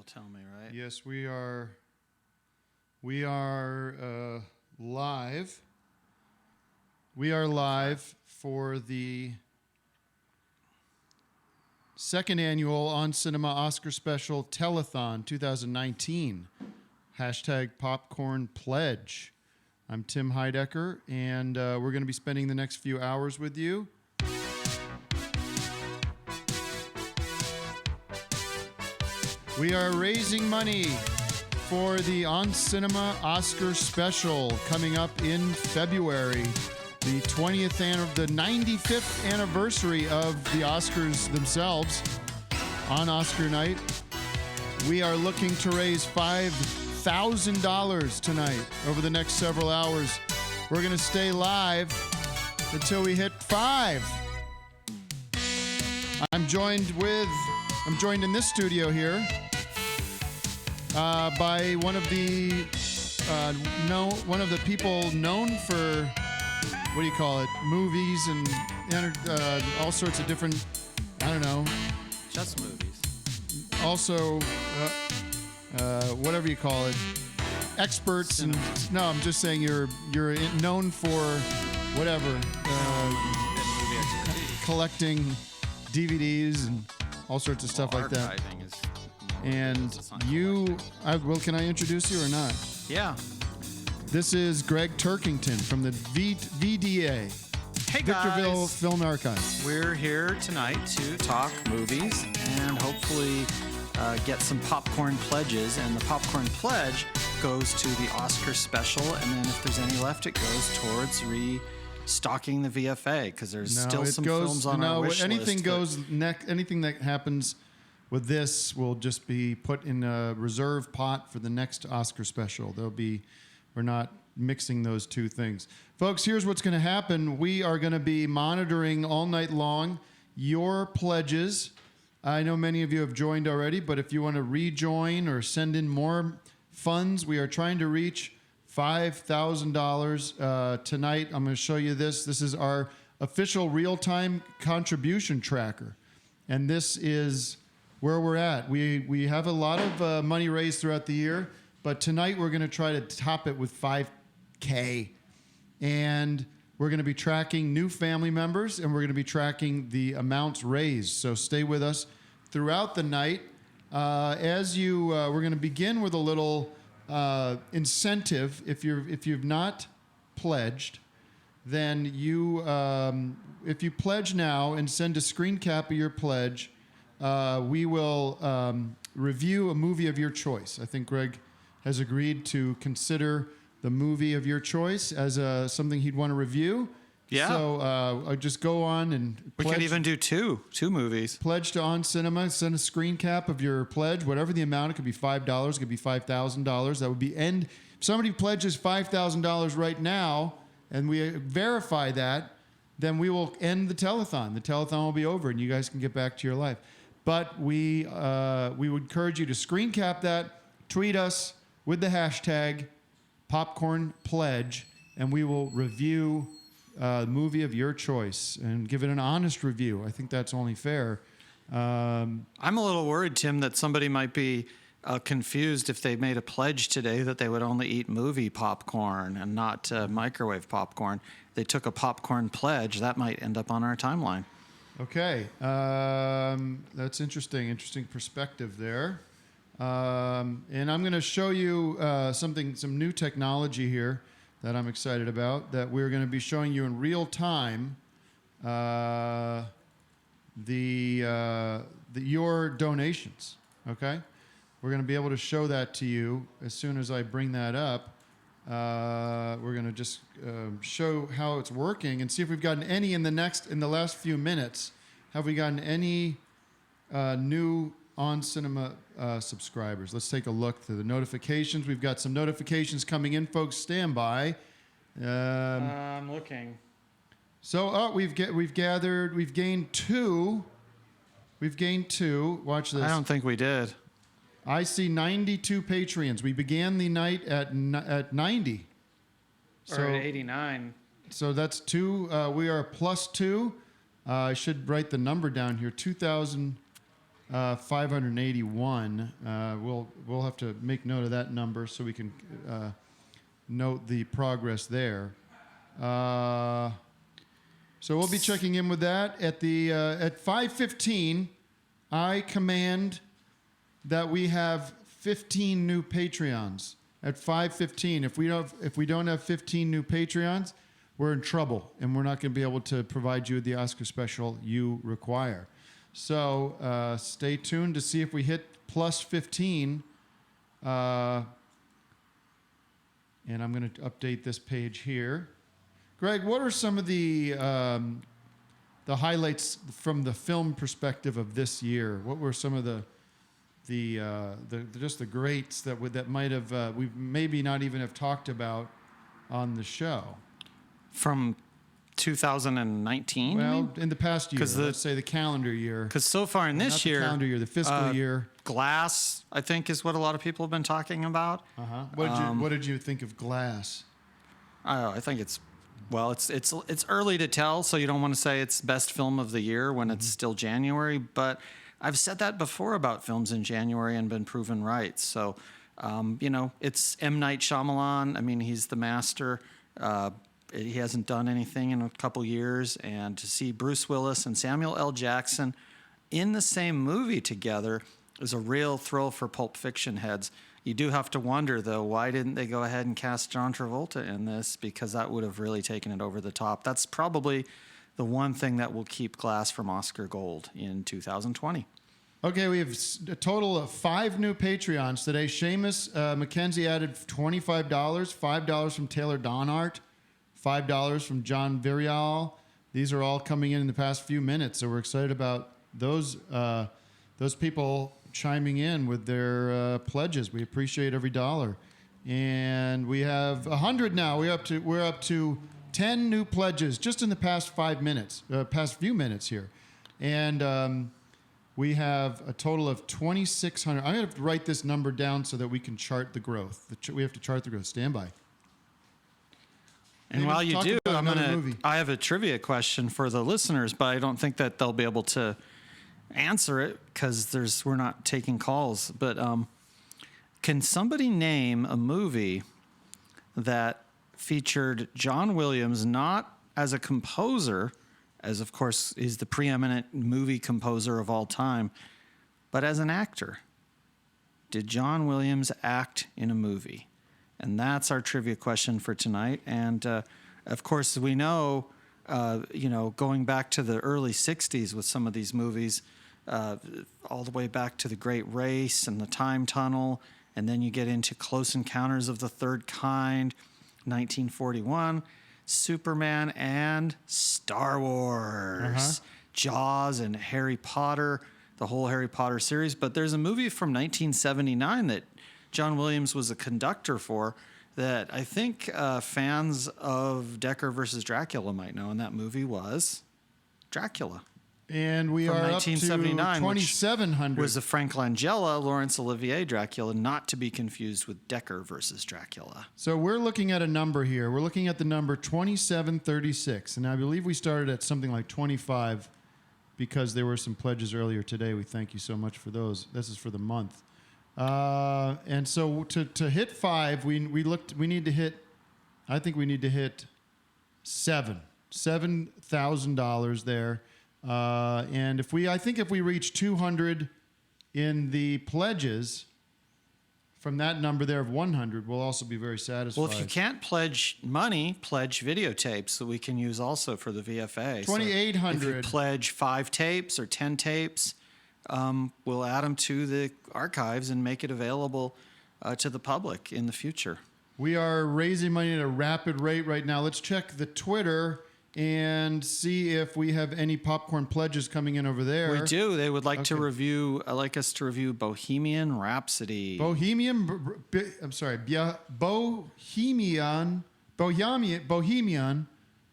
tell me, right? Yes, we are. We are live. We are live for the second annual On Cinema Oscar Special Telethon 2019. Hashtag Popcorn Pledge. I'm Tim Heidecker, and we're going to be spending the next few hours with you. We are raising money for the On Cinema Oscar Special coming up in February, the 95th anniversary of the Oscars themselves. On Oscar night, we are looking to raise $5,000 tonight over the next several hours. We're going to stay live until we hit 5. I'm joined in this studio here by one of the people known for, what do you call it, movies and all sorts of different, I don't know. Just movies. Also, whatever you call it, experts. And no, I'm just saying you're known for whatever, collecting DVDs and all sorts of stuff like that. And can I introduce you or not? Yeah. This is Greg Turkington from the VDA. Hey Victorville guys. Film Archive. We're here tonight to talk movies and hopefully get some popcorn pledges. And the popcorn pledge goes to the Oscar special. And then if there's any left, it goes towards restocking the VFA because there's still some films on our wish anything list. Anything that happens with this will just be put in a reserve pot for the next Oscar special. We're not mixing those two things. Folks, here's what's going to happen. We are going to be monitoring all night long your pledges. I know many of you have joined already, but if you want to rejoin or send in more funds, we are trying to reach $5,000 tonight. I'm going to show you this. This is our official real-time contribution tracker. And this is where we're at. We have a lot of money raised throughout the year, but tonight we're going to try to top it with $5K. And we're going to be tracking new family members, and we're going to be tracking the amounts raised. So stay with us throughout the night. We're going to begin with a little incentive. If you've not pledged, then if you pledge now and send a screen cap of your pledge, we will review a movie of your choice. I think Greg has agreed to consider the movie of your choice as something he'd want to review. Yeah. So just go on and pledge. We could even do two movies. Pledge to On Cinema. Send a screen cap of your pledge, whatever the amount. It could be $5. It could be $5,000. That would be if somebody pledges $5,000 right now, and we verify that, then we will end the telethon. The telethon will be over, and you guys can get back to your life. But we would encourage you to screen cap that, tweet us with the hashtag Popcorn Pledge, and we will review the movie of your choice and give it an honest review. I think that's only fair. I'm a little worried, Tim, that somebody might be confused if they made a pledge today that they would only eat movie popcorn and not microwave popcorn. They took a popcorn pledge. That might end up on our timeline. Okay. That's interesting. Interesting perspective there. And I'm going to show you some new technology here that I'm excited about, that we're going to be showing you in real time your donations, okay? We're going to be able to show that to you as soon as I bring that up. We're going to just show how it's working and see if we've gotten any in the last few minutes. Have we gotten any new On Cinema subscribers? Let's take a look through the notifications. We've got some notifications coming in, folks. Stand by. I'm looking. So, we've gained two. Watch this. I don't think we did. I see 92 Patreons. We began the night at 90. Or at 89. So that's 2. We are +2. I should write the number down here. 2,000. 581. We'll have to make note of that number so we can note the progress there. So we'll be checking in with that at 5:15. I command that we have 15 new Patreons at 5:15. If we don't have 15 new Patreons, we're in trouble, and we're not going to be able to provide you with the Oscar special you require. So stay tuned to see if we hit plus 15. And I'm going to update this page here. Greg, what are some of the highlights from the film perspective of this year? What were some of the greats that might have we maybe not even have talked about on the show? From 2019? Well, in the past year, let's say the calendar year. Because so far in this year, the calendar year, the fiscal year, Glass, I think, is what a lot of people have been talking about. What did you think of Glass? I think it's early to tell, so you don't want to say it's best film of the year when it's still January. But I've said that before about films in January and been proven right. So, it's M. Night Shyamalan. I mean, he's the master. He hasn't done anything in a couple years, and to see Bruce Willis and Samuel L. Jackson in the same movie together is a real thrill for Pulp Fiction heads. You do have to wonder, though, why didn't they go ahead and cast John Travolta in this? Because that would have really taken it over the top. That's probably the one thing that will keep Glass from Oscar Gold in 2020. Okay, we have a total of 5 new Patreons today. Seamus McKenzie added $25, $5 from Taylor Donart, $5 from John Virial. These are all coming in the past few minutes, so we're excited about those people chiming in with their pledges. We appreciate every dollar, and we have 100 now. We're up to 10 new pledges just in the past few minutes here, and we have a total of 2,600. I'm going to write this number down so that we can chart the growth. We have to chart the growth. Stand by. And while you do, I have a trivia question for the listeners, but I don't think that they'll be able to answer it because we're not taking calls. But can somebody name a movie that featured John Williams not as a composer, as of course he's the preeminent movie composer of all time, but as an actor? Did John Williams act in a movie? And that's our trivia question for tonight. And, of course, we know, going back to the early 60s with some of these movies, all the way back to The Great Race and The Time Tunnel, and then you get into Close Encounters of the Third Kind, 1941, Superman, and Star Wars, Jaws, and Harry Potter, the whole Harry Potter series. But there's a movie from 1979 that John Williams was a conductor for that I think fans of Decker versus Dracula might know, and that movie was Dracula. And we from are 1979, up to 2,700. Was a Frank Langella, Laurence Olivier Dracula, not to be confused with Decker versus Dracula. So we're looking at a number here. We're looking at the number 2736, and I believe we started at something like 25 because there were some pledges earlier today. We thank you so much for those. This is for the month. And so to hit 5, we need to hit $7,000 there. And if we reach 200 in the pledges from that number there of 100, we'll also be very satisfied. Well, if you can't pledge money, pledge videotapes that we can use also for the VFA. 2,800. So if you pledge 5 tapes or 10 tapes, we'll add them to the archives and make it available to the public in the future. We are raising money at a rapid rate right now. Let's check the Twitter and see if we have any popcorn pledges coming in over there. We do. They would like to review. Like us to review Bohemian Rhapsody. Bohemian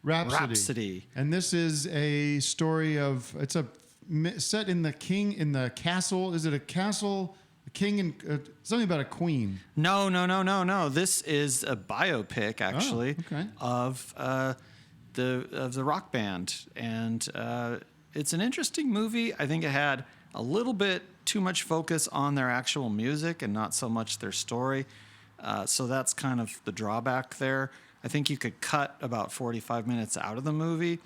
Rhapsody. And this is a story of set in the castle. Is it a castle? A king and something about a queen. No. This is a biopic actually of the rock band, and It's an interesting movie. I think it had a little bit too much focus on their actual music and not so much their story. So that's kind of the drawback there. I think you could cut about 45 minutes out of the movie,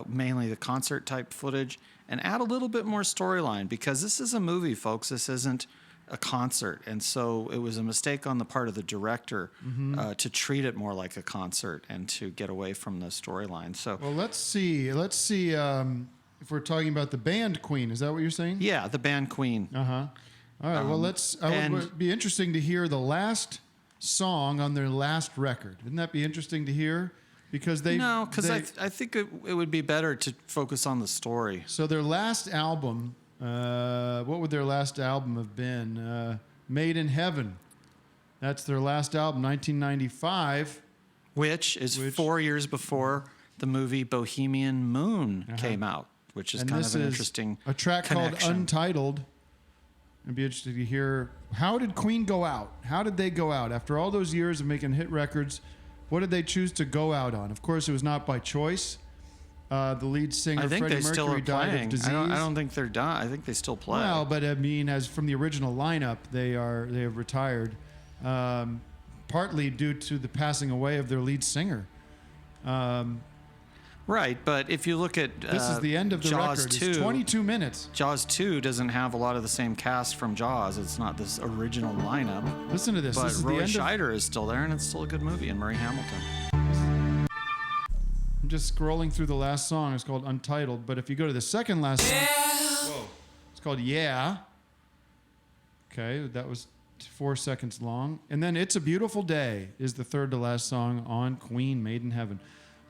mainly the concert type footage, and add a little bit more storyline, because this is a movie, folks. This isn't a concert. And so it was a mistake on the part of the director to treat it more like a concert and to get away from the storyline. So, well, let's see. If we're talking about the band Queen, is that what you're saying? yeah, the band Queen. Uh-huh. All right. Well, it would be interesting to hear the last song on their last record. Wouldn't that be interesting to hear? Because I think it would be better to focus on the story. So their last album, what would their last album have been? Made in Heaven. That's their last album, 1995. Which is 4 years before the movie Bohemian Moon came out, which is kind of an interesting a track connection. Called Untitled. It'd be interesting to hear, how did Queen go out? How did they go out? After all those years of making hit records, what did they choose to go out on? Of course, it was not by choice. The lead singer, Freddie Mercury, died of disease. I don't think they're done. I think they still play. Well, but I mean, as from the original lineup, they have retired, partly due to the passing away of their lead singer. Right, but if you look at this is the end of the Jaws record. 2, it's 22 minutes. Jaws 2 doesn't have a lot of the same cast from Jaws. It's not this original lineup. Listen to this. But This is Roy the end Scheider is still there, and it's still a good movie. And Murray Hamilton. I'm just scrolling through the last song. It's called Untitled. But if you go to the second last song, it's called Yeah. Okay, that was 4 seconds long. And then It's a Beautiful Day is the third to last song on Queen, Made in Heaven.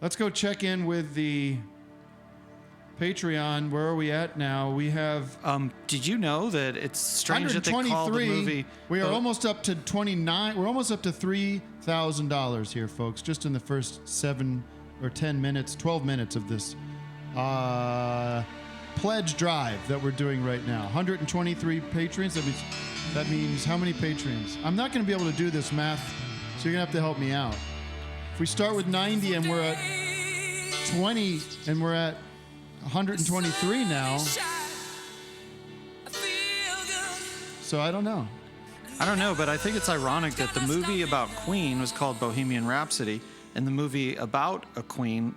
Let's go check in with the Patreon. Where are we at now? We have... did you know that it's strange that they call the movie... We are almost up to 29. We're almost up to $3,000 here, folks, just in the first 7 or 10 minutes, 12 minutes of this pledge drive that we're doing right now. 123 patrons. That means how many patrons? I'm not going to be able to do this math, so you're going to have to help me out. If we start with 90 and we're at 20 and we're at 123 now. So I don't know. But I think it's ironic that the movie about Queen was called Bohemian Rhapsody, and the movie about a queen,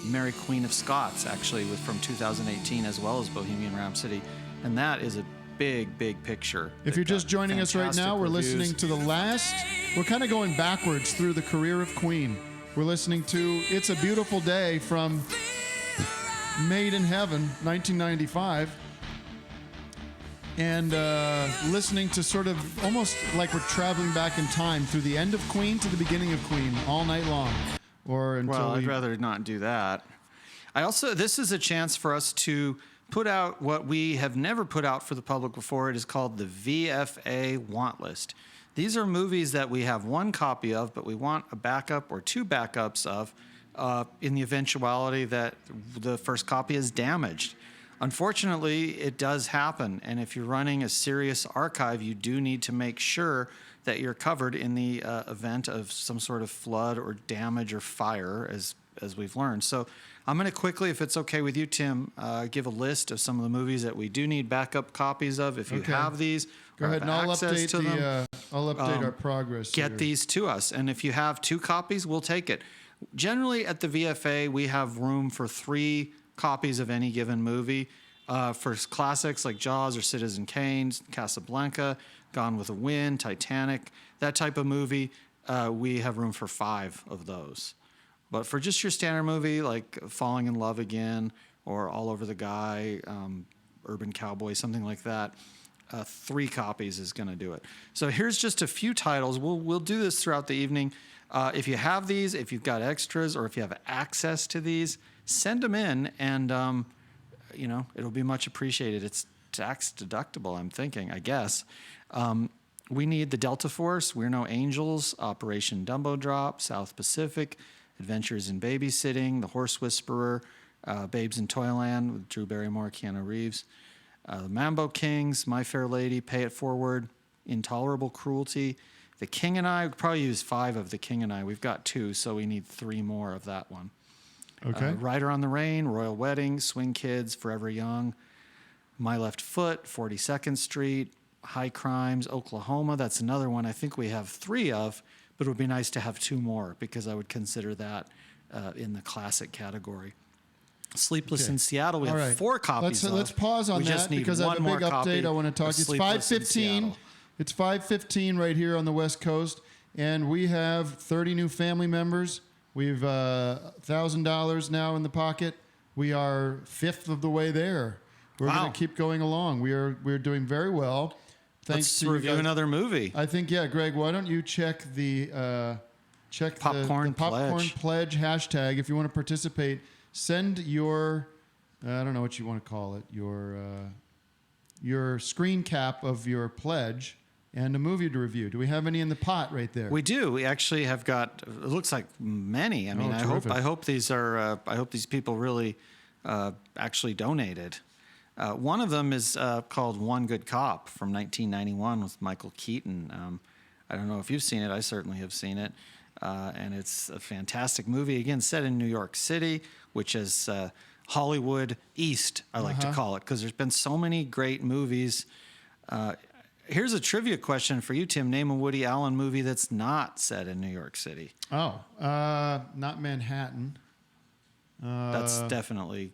Mary Queen of Scots, actually, was from 2018 as well as Bohemian Rhapsody, and that is a big picture. If you're just joining us right now, we're listening to we're kind of going backwards through the career of Queen. We're listening to It's a Beautiful Day from Made in Heaven, 1995. And listening to sort of almost like we're traveling back in time through the end of Queen to the beginning of Queen all night long. I'd rather not do that. This is a chance for us to put out what we have never put out for the public before. It is called the VFA Want List. These are movies that we have one copy of, but we want a backup or two backups of in the eventuality that the first copy is damaged. Unfortunately, it does happen, and if you're running a serious archive, you do need to make sure that you're covered in the event of some sort of flood or damage or fire, as we've learned. So I'm going to quickly, if it's okay with you, Tim, give a list of some of the movies that we do need backup copies of. If you have these, go ahead, and I'll update I'll update our progress. Get these to us, and if you have 2 copies, we'll take it. Generally, at the VFA, we have room for 3 copies of any given movie. For classics like Jaws or Citizen Kane, Casablanca, Gone with the Wind, Titanic, that type of movie, we have room for 5 of those. But for just your standard movie like Falling in Love Again or All Over the Guy, Urban Cowboy, something like that, 3 copies is going to do it. So here's just a few titles. We'll do this throughout the evening. If you have these, if you've got extras, or if you have access to these, send them in, and it'll be much appreciated. It's tax deductible, I'm thinking, I guess. We need the Delta Force, We're No Angels, Operation Dumbo Drop, South Pacific, Adventures in Babysitting, The Horse Whisperer, Babes in Toyland with Drew Barrymore, Keanu Reeves, The Mambo Kings, My Fair Lady, Pay It Forward, Intolerable Cruelty, The King and I. We could probably use 5 of The King and I. We've got 2, so we need 3 more of that one. Okay. Rider on the Rain, Royal Wedding, Swing Kids, Forever Young, My Left Foot, 42nd Street, High Crimes, Oklahoma. That's another one I think we have 3 of, but it would be nice to have 2 more because I would consider that in the classic category. Sleepless Okay. in Seattle, we All have right. 4 copies of. Let's pause on We that just need because I have one a more big copy update I want to talk. of It's Sleepless in 5:15. Seattle. It's 5:15 right here on the West Coast, and we have 30 new family members. We've $1,000 now in the pocket. We are 1/5 of the way there. We're Wow. going to keep going along. We're doing very well. Thanks Let's to you review guys. another movie. I think, yeah, Greg, why don't you check the Popcorn popcorn Pledge. pledge hashtag if you want to participate. Send your I don't know what you want to call it, your screen cap of your pledge and a movie to review. Do we have any in the pot right there? We do. We actually have got. It looks like many. I mean, terrific. I hope these are. I hope these people really actually donated. One of them is called One Good Cop from 1991 with Michael Keaton. I don't know if you've seen it. I certainly have seen it, and it's a fantastic movie. Again, set in New York City, which is Hollywood East. I like to call it because there's been so many great movies. Here's a trivia question for you, Tim. Name a Woody Allen movie that's not set in New York City. Oh, not Manhattan. That's definitely,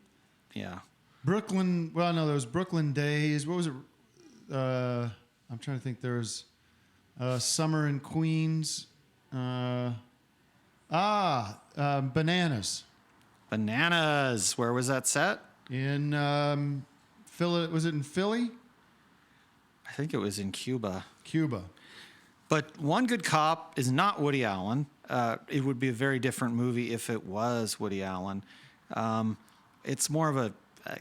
yeah. Brooklyn. Well, no, there was Brooklyn Days. What was it? I'm trying to think. There's Summer in Queens. Bananas. Bananas. Where was that set? In Philly. Was it in Philly? I think it was in Cuba. Cuba. But One Good Cop is not Woody Allen. It would be a very different movie if it was Woody Allen. It's more of a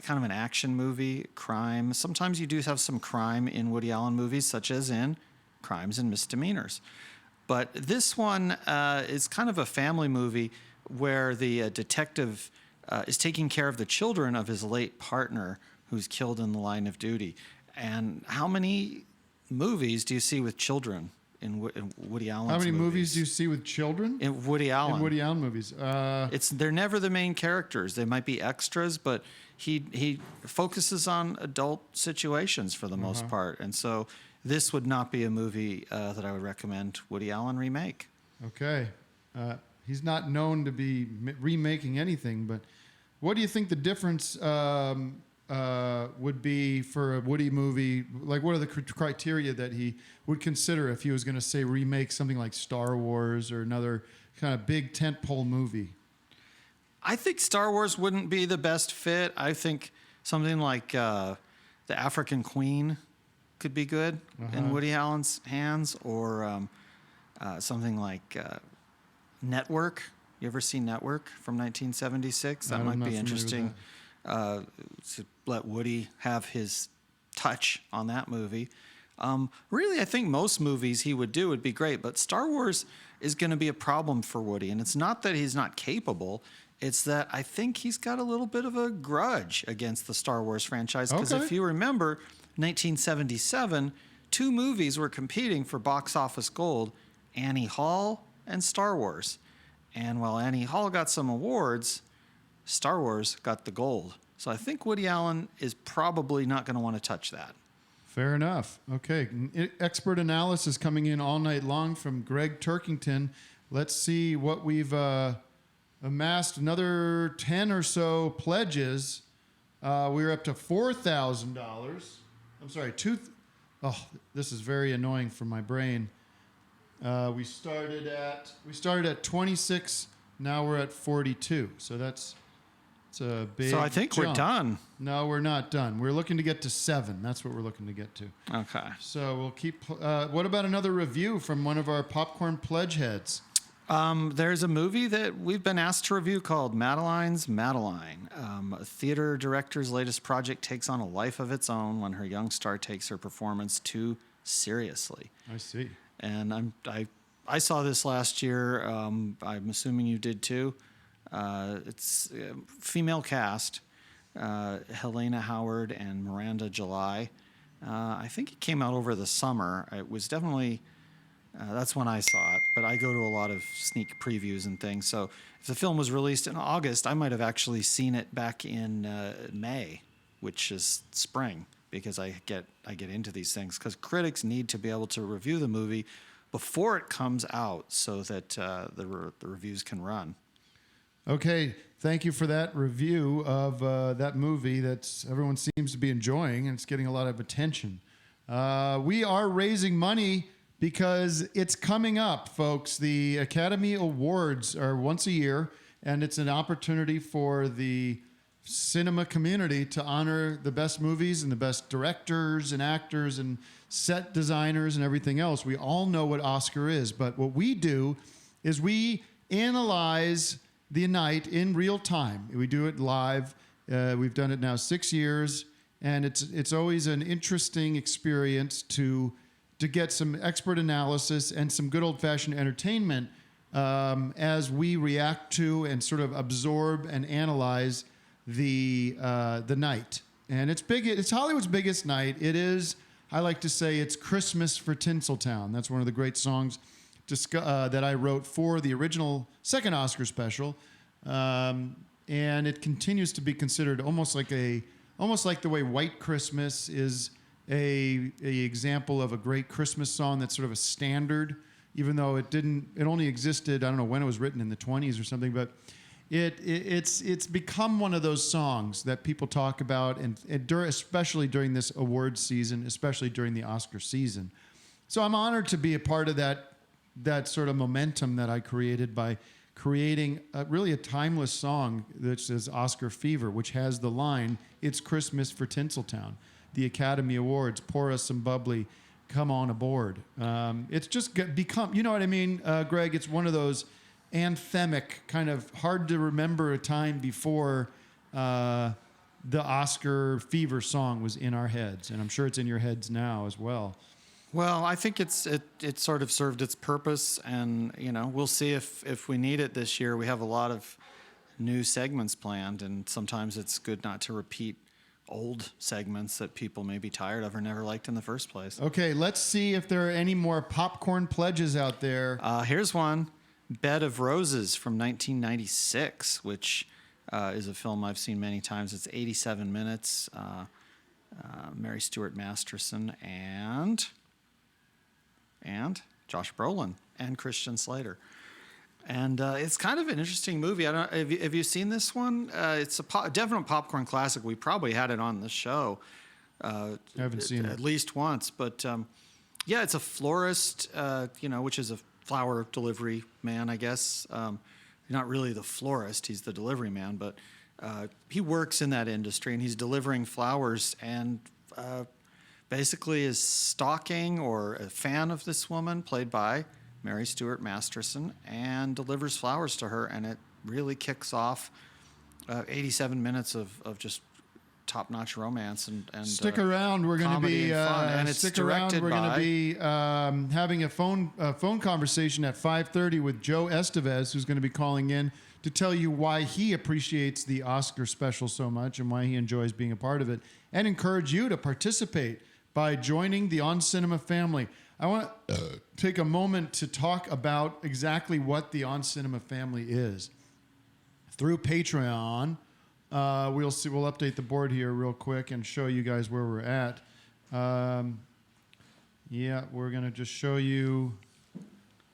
kind of an action movie, crime. Sometimes you do have some crime in Woody Allen movies, such as in Crimes and Misdemeanors. But this one is kind of a family movie where the detective is taking care of the children of his late partner who's killed in the line of duty. And how many movies do you see with children in Woody Allen's How many movies movies do you see with children? in Woody Allen? In Woody Allen movies. They're never the main characters. They might be extras, but he focuses on adult situations for the most part. And so this would not be a movie that I would recommend Woody Allen remake. Okay. He's not known to be remaking anything, but what do you think the difference would be for a Woody movie? Like, what are the criteria that he would consider if he was going to, say, remake something like Star Wars or another kind of big tentpole movie? I think Star Wars wouldn't be the best fit. I think something like The African Queen could be good in Woody Allen's hands, or something like Network. You ever seen Network from 1976? That might be interesting to let Woody have his touch on that movie. Really, I think most movies he would do would be great, but Star Wars is going to be a problem for Woody. And it's not that he's not capable. It's that I think he's got a little bit of a grudge against the Star Wars franchise. Because if you remember, 1977, 2 movies were competing for box office gold, Annie Hall and Star Wars. And while Annie Hall got some awards, Star Wars got the gold. So I think Woody Allen is probably not going to want to touch that. Fair enough. Okay. Expert analysis coming in all night long from Greg Turkington. Let's see what we've amassed. Another 10 or so pledges. We're up to $4,000. I'm sorry, this is very annoying for my brain. We started at 26. Now we're at 42. So it's a big So I think jump. we're done. No, we're not done. We're looking to get to 7. That's what we're looking to get to. Okay. So we'll keep. What about another review from one of our popcorn pledge heads? There's a movie that we've been asked to review called Madeline's Madeline. A theater director's latest project takes on a life of its own when her young star takes her performance too seriously. I see. And I saw this last year. I'm assuming you did too. It's a female cast, Helena Howard and Miranda July. I think it came out over the summer. It was definitely That's when I saw it, but I go to a lot of sneak previews and things. So if the film was released in August, I might have actually seen it back in May, which is spring, because I get into these things because critics need to be able to review the movie before it comes out so that the reviews can run. Okay, thank you for that review of that movie that everyone seems to be enjoying, and it's getting a lot of attention. We are raising money because it's coming up, folks. The Academy Awards are once a year, and it's an opportunity for the cinema community to honor the best movies and the best directors and actors and set designers and everything else. We all know what Oscar is, but what we do is we analyze the night in real time. We do it live. We've done it now 6 years, and it's always an interesting experience to get some expert analysis and some good old-fashioned entertainment as we react to and sort of absorb and analyze the night. And it's big. It's Hollywood's biggest night. It is. I like to say it's Christmas for Tinseltown. That's one of the great songs that I wrote for the original second Oscar special, and it continues to be considered almost like the way White Christmas is a example of a great Christmas song that's sort of a standard, even though it only existed, I don't know when it was written, in the 20s or something, but it's become one of those songs that people talk about, and especially during this awards season, especially during the Oscar season. So I'm honored to be a part of that sort of momentum that I created by creating really a timeless song that says Oscar Fever, which has the line, "It's Christmas for Tinseltown." The Academy Awards, pour us some bubbly, come on aboard. It's just become, you know what I mean, Greg? It's one of those anthemic, kind of hard to remember a time before the Oscar Fever song was in our heads, and I'm sure it's in your heads now as well. Well, I think it sort of served its purpose, and we'll see if we need it this year. We have a lot of new segments planned, and sometimes it's good not to repeat old segments that people may be tired of or never liked in the first place. Okay, let's see if there are any more popcorn pledges out there. Here's one, Bed of Roses from 1996, which is a film I've seen many times. It's 87 minutes. Mary Stuart Masterson and Josh Brolin and Christian Slater. And it's kind of an interesting movie. Have you seen this one? It's a definite popcorn classic. We probably had it on the show. I haven't seen it. At least once. But yeah, it's a florist, which is a flower delivery man, I guess. Not really the florist. He's the delivery man. But he works in that industry, and he's delivering flowers and basically is stalking or a fan of this woman, played by Mary Stuart Masterson, and delivers flowers to her, and it really kicks off 87 minutes of just top-notch romance and stick around. We're going to be and it's stick around. We're going to be having a phone conversation at 5:30 with Joe Estevez, who's going to be calling in to tell you why he appreciates the Oscar special so much and why he enjoys being a part of it, and encourage you to participate by joining the On Cinema family. I want to take a moment to talk about exactly what the On Cinema family is. Through Patreon, we'll update the board here real quick and show you guys where we're at. We're going to just show you.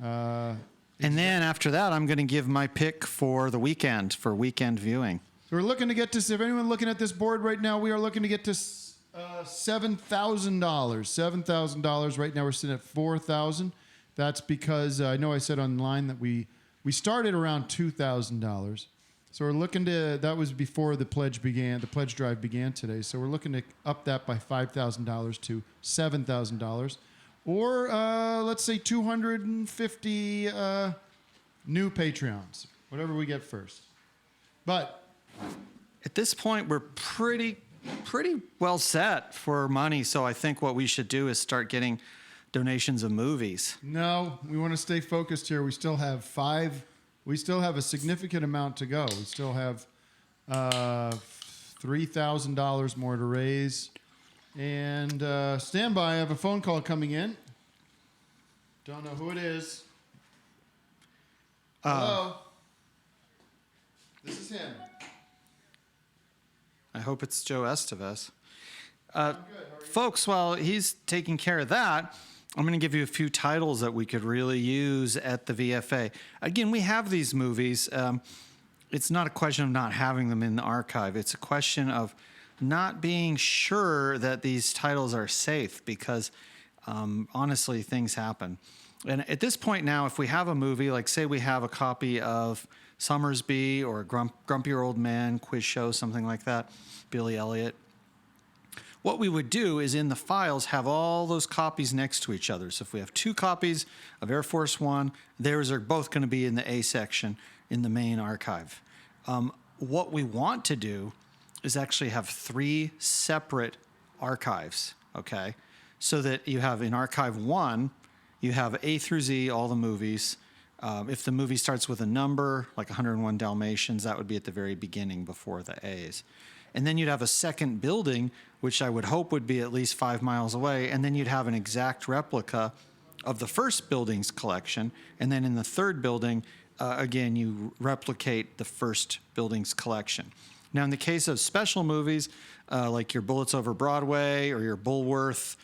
And then after that, I'm going to give my pick for the weekend, for weekend viewing. So we're looking to get to, if anyone looking at this board right now, we are looking to get to $7,000. $7,000. Right now we're sitting at $4,000. That's because I know I said online that we started around $2,000. So we're looking to, that was before the pledge drive began today. So we're looking to up that by $5,000 to $7,000. Or let's say 250 new Patreons, whatever we get first. But at this point, we're pretty well set for money. So I think what we should do is start getting donations of movies. No, we want to stay focused here. We still have a significant amount to go. We still have $3,000 more to raise. And stand by. I have a phone call coming in. Don't know who it is. Hello. This is him. I hope it's Joe Estevez. I'm good. How are you? Folks, while he's taking care of that, I'm going to give you a few titles that we could really use at the VFA. Again, we have these movies. It's not a question of not having them in the archive. It's a question of not being sure that these titles are safe because, honestly, things happen. And at this point now, if we have a movie, like say we have a copy of Summersby or Grumpier Old Man, Quiz Show, something like that, Billy Elliot, what we would do is in the files have all those copies next to each other. So if we have 2 copies of Air Force One, theirs are both going to be in the A section in the main archive. What we want to do is actually have 3 separate archives, okay? So that you have in Archive 1, you have A through Z, all the movies. If the movie starts with a number, like 101 Dalmatians, that would be at the very beginning before the A's. And then you'd have a second building, which I would hope would be at least 5 miles away. And then you'd have an exact replica of the first building's collection. And then in the third building, again, you replicate the first building's collection. Now, in the case of special movies, like your Bullets Over Broadway or your Bulworth,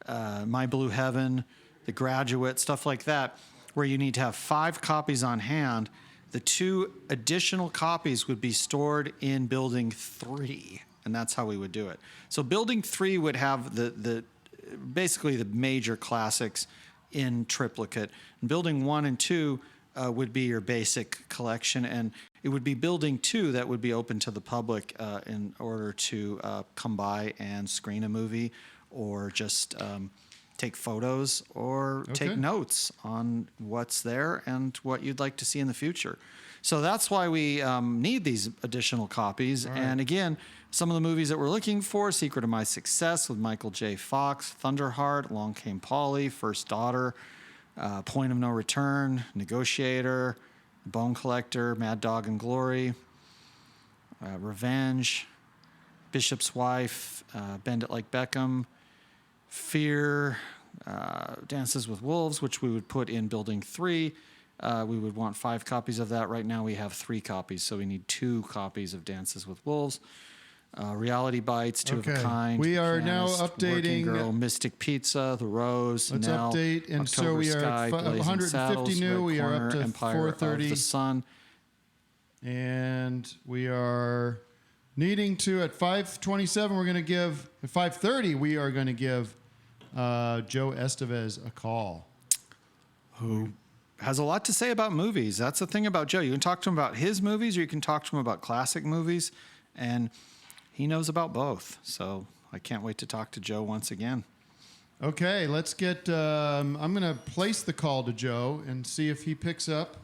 My Blue Heaven, The Graduate, stuff like that, where you need to have 5 copies on hand, the 2 additional copies would be stored in Building 3, and that's how we would do it. So Building 3 would have basically the major classics in triplicate. And Building 1 and 2 would be your basic collection, and it would be Building 2 that would be open to the public in order to come by and screen a movie or just take photos or take notes on what's there and what you'd like to see in the future. So that's why we need these additional copies. Right. And again, some of the movies that we're looking for: Secret of My Success with Michael J. Fox, Thunderheart, Along Came Polly, First Daughter, Point of No Return, Negotiator, Bone Collector, Mad Dog and Glory, Revenge, Bishop's Wife, Bend It Like Beckham, Fear, Dances with Wolves, which we would put in Building 3. We would want 5 copies of that. Right now we have 3 copies, so we need 2 copies of Dances with Wolves. Reality Bites, Two of a Kind. We are now Pianist, updating. Working Girl, Mystic Pizza, The Rose, Let's Nell, update. And so October we are Sky, at Blazing 150 Saddles, new. Red We are Corner, up to Empire 430. of the Sun. And we are needing to, at 5:27, we're going to give, at 5:30, we are going to give Joe Estevez a call. Who has a lot to say about movies. That's the thing about Joe. You can talk to him about his movies, or you can talk to him about classic movies, and he knows about both. So I can't wait to talk to Joe once again. Okay, let's get, I'm going to place the call to Joe and see if he picks up.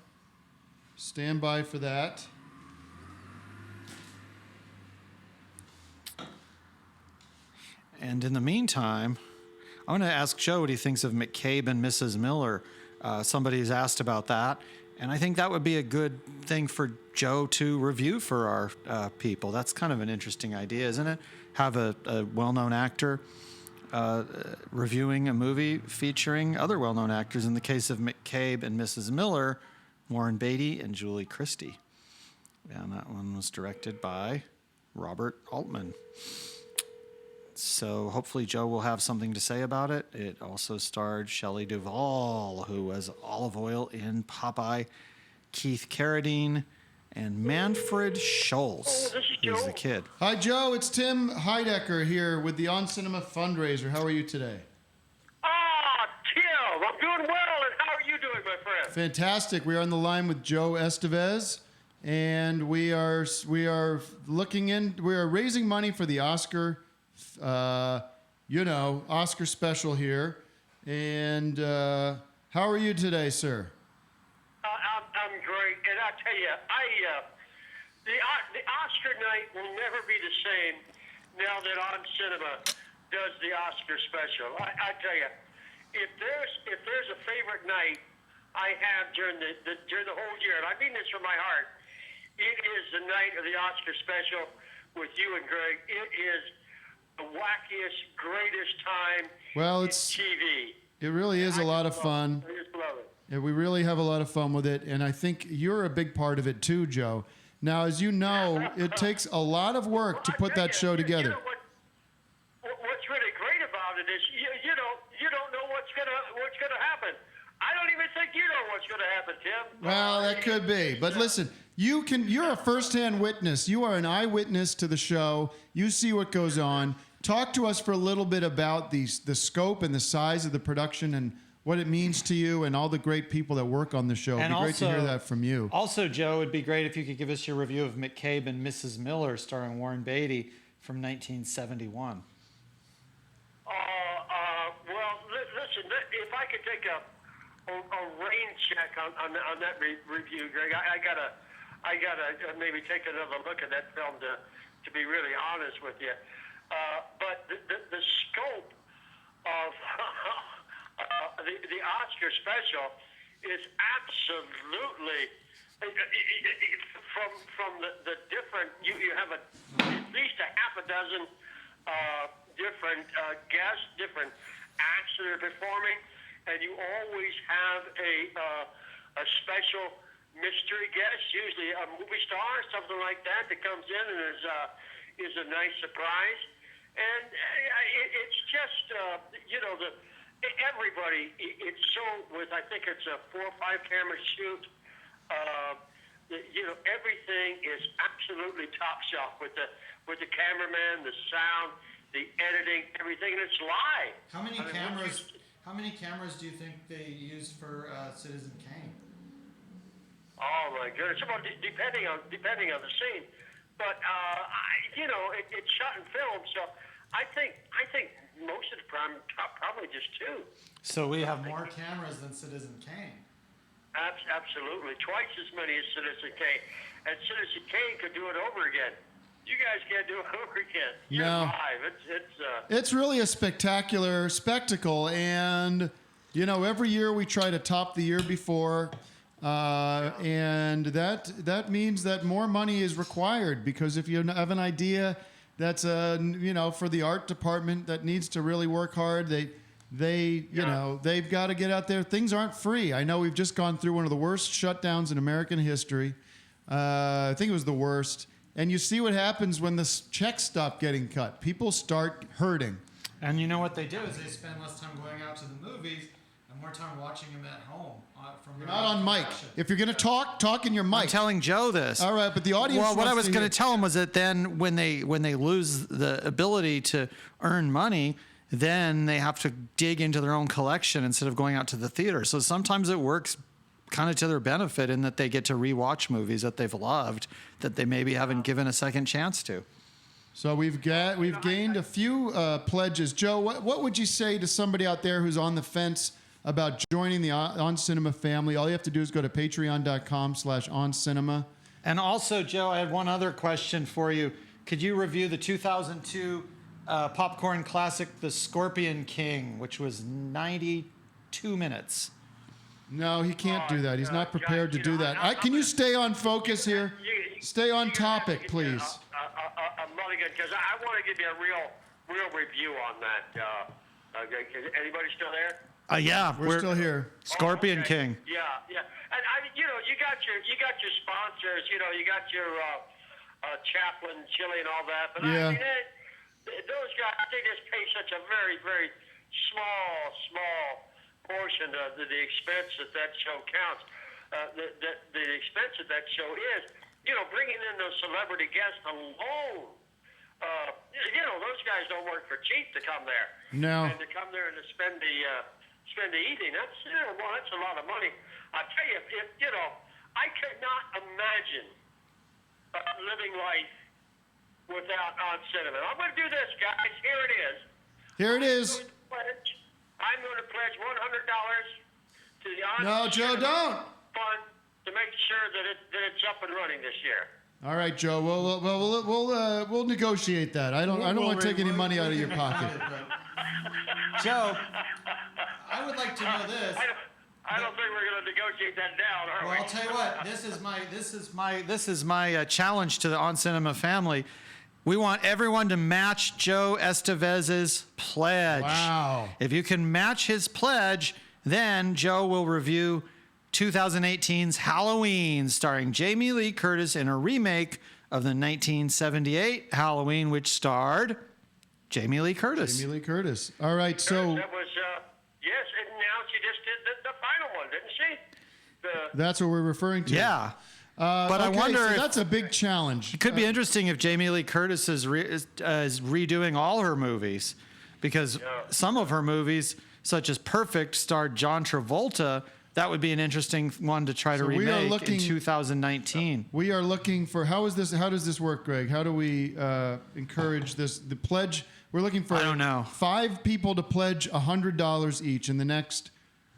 Stand by for that. And in the meantime, I'm going to ask Joe what he thinks of McCabe and Mrs. Miller. Somebody has asked about that, and I think that would be a good thing for Joe to review for our people. That's kind of an interesting idea, isn't it? Have a well-known actor reviewing a movie featuring other well-known actors. In the case of McCabe and Mrs. Miller, Warren Beatty and Julie Christie. And that one was directed by Robert Altman. So hopefully Joe will have something to say about it. It also starred Shelley Duvall, who was Olive Oil in Popeye, Keith Carradine, and Manfred Schultz, who's the kid. Hi, Joe. It's Tim Heidecker here with the On Cinema Fundraiser. How are you today? Tim, I'm doing well, and how are you doing, my friend? Fantastic. We are on the line with Joe Estevez, and we are raising money for the Oscar, Oscar special here. And how are you today, sir? I'm great, and I tell you, the Oscar night will never be the same now that On Cinema does the Oscar special. I tell you, if there's a favorite night I have during the whole year, and I mean this from my heart, it is the night of the Oscar special with you and Greg. It is the wackiest, greatest time in TV. It really is a lot of fun. It is a lot And we really have a lot of fun with it, and I think you're a big part of it too, Joe. Now, as you know, it takes a lot of work to put that show together. What's really great about it is you don't know what's gonna happen. I don't even think you know what's gonna happen, Tim. Well, that could be, but listen, you're a first-hand witness. You are an eyewitness to the show. You see what goes on. Talk to us for a little bit about the scope and the size of the production and what it means to you and all the great people that work on the show. It'd be great to hear that from you. Also, Joe, it'd be great if you could give us your review of McCabe and Mrs. Miller, starring Warren Beatty, from 1971. Well, listen, if I could take a rain check on that review, Greg, I gotta maybe take another look at that film to be really honest with you. But the scope of the Oscar special is absolutely from the different. You have at least a half a dozen different guests, different acts that are performing, and you always have a special mystery guest, usually a movie star, something like that comes in and is a nice surprise. And it's just everybody. It's so I think it's a 4 or 5 camera shoot. Everything is absolutely top shelf with the cameraman, the sound, the editing, everything, and it's live. How many cameras do you think they used for Citizen Kane? Oh my goodness! Well, depending on the scene, but it's shot in film, so I think most of the time probably just 2. So we have more cameras than Citizen Kane. Absolutely, twice as many as Citizen Kane, and Citizen Kane could do it over again. You guys can't do it over again. You're live. It's really a spectacular spectacle, and every year we try to top the year before, and that means that more money is required, because if you have an idea that's for the art department that needs to really work hard, they've got to get out there. Things aren't free. I know we've just gone through one of the worst shutdowns in American history. I think it was the worst. And you see what happens when the checks stop getting cut. People start hurting. And you know what they do is they spend less time going out to the movies and more time watching them at home. You're not on mic. If you're going to talk in your mic. I'm telling Joe this. All right, but the audience. Well, what I was going to tell him was that then when they lose the ability to earn money, then they have to dig into their own collection instead of going out to the theater. So sometimes it works kind of to their benefit in that they get to rewatch movies that they've loved that they maybe haven't given a second chance to. So we've gained a few pledges. Joe, what would you say to somebody out there who's on the fence about joining the On Cinema family? All you have to do is go to patreon.com/oncinema. And also, Joe, I had one other question for you. Could you review the 2002 popcorn classic, The Scorpion King, which was 92 minutes? No, he can't do that. He's not prepared to do that. Can you stay on focus here? Stay on topic, please. Mulligan, because I want to give you a real review on that. Is anybody still there? Yeah, we're still here. Scorpion King. Yeah. And you got your sponsors. You got your Chaplin chili and all that. But yeah. Those guys, they just pay such a very, very small portion of the expense that show counts. The expense of that show is, bringing in those celebrity guests alone. Those guys don't work for cheap to come there. No. And to come there and to spend the evening, that's a lot of money. I tell you, I could not imagine living life without On Cinema. I'm going to do this, guys. Here it is. Here it is. I'm going to pledge $100 to the On No, Joe, don't. Fund to make sure that it's up and running this year. All right, Joe. We'll negotiate that. I don't want to take any money out of your pocket. Joe, I would like to know this. I don't think we're going to negotiate that down, are we? Well, I'll tell you what. This is my challenge to the On Cinema family. We want everyone to match Joe Estevez's pledge. Wow. If you can match his pledge, then Joe will review 2018's Halloween, starring Jamie Lee Curtis in a remake of the 1978 Halloween, which starred Jamie Lee Curtis. Jamie Lee Curtis. All right, so That was, yes, and now she just did the final one, didn't she? that's what we're referring to. Yeah. But I okay, wonder so if that's a big challenge. it could be interesting if Jamie Lee Curtis is redoing all her movies, because some of her movies, such as Perfect, starred John Travolta. That would be an interesting one to try to So we are remake looking- in 2019. We are looking for how does this work, Greg? How do we encourage this? The pledge. We're looking for I don't know. 5 people to pledge $100 each in the next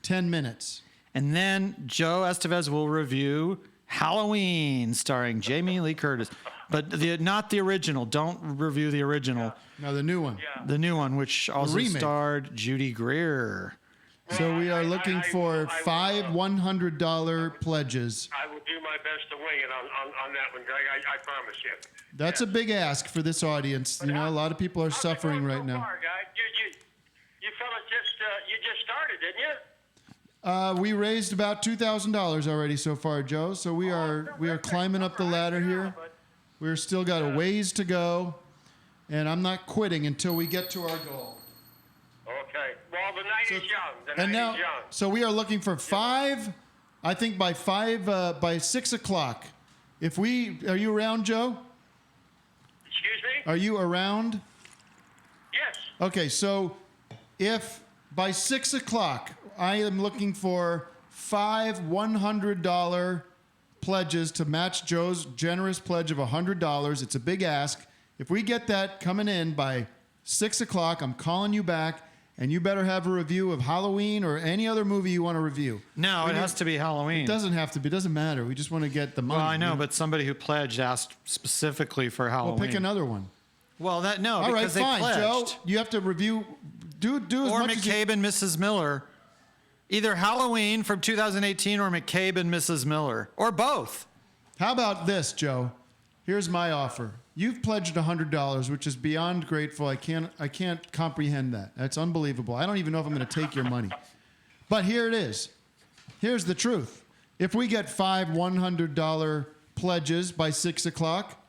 10 minutes. And then Joe Estevez will review Halloween, starring Jamie Lee Curtis. But not the original. Don't review the original. Now the new one. Yeah. The new one, which also remake. starred Judy Greer. So we are I- looking I for will- 5 $100 pledges. I will do my best to wing it on that one, Greg. I promise you. That's a big ask for this audience. You know, a lot of people are How's it suffering going right so now. far, guys? You fellas just started, didn't you? We raised about $2,000 already so far, Joe. So we are climbing up the ladder here. We're still got a ways to go, and I'm not quitting until we get to our goal. Okay. Well, the night is young. The And night now, is young. so we are looking for 5. I think by 6 o'clock. Are you around, Joe? Excuse me? Are you around? Yes. Okay, so if by 6 o'clock I am looking for 5 $100 pledges to match Joe's generous pledge of $100, it's a big ask. If we get that coming in by 6 o'clock, I'm calling you back, and you better have a review of Halloween or any other movie you want to review. No, it has to be Halloween. It doesn't have to be. It doesn't matter. We just want to get the money. Well, I know, but somebody who pledged asked specifically for Halloween. We'll pick another one. Well, no, All right, because they fine, pledged. Joe. You have to review. Do as Or much as you... McCabe and Mrs. Miller. Either Halloween from 2018 or McCabe and Mrs. Miller. Or both. How about this, Joe? Here's my offer. You've pledged $100, which is beyond grateful. I can't comprehend that. That's unbelievable. I don't even know if I'm going to take your money. But here it is. Here's the truth. If we get 5 $100 pledges by 6 o'clock,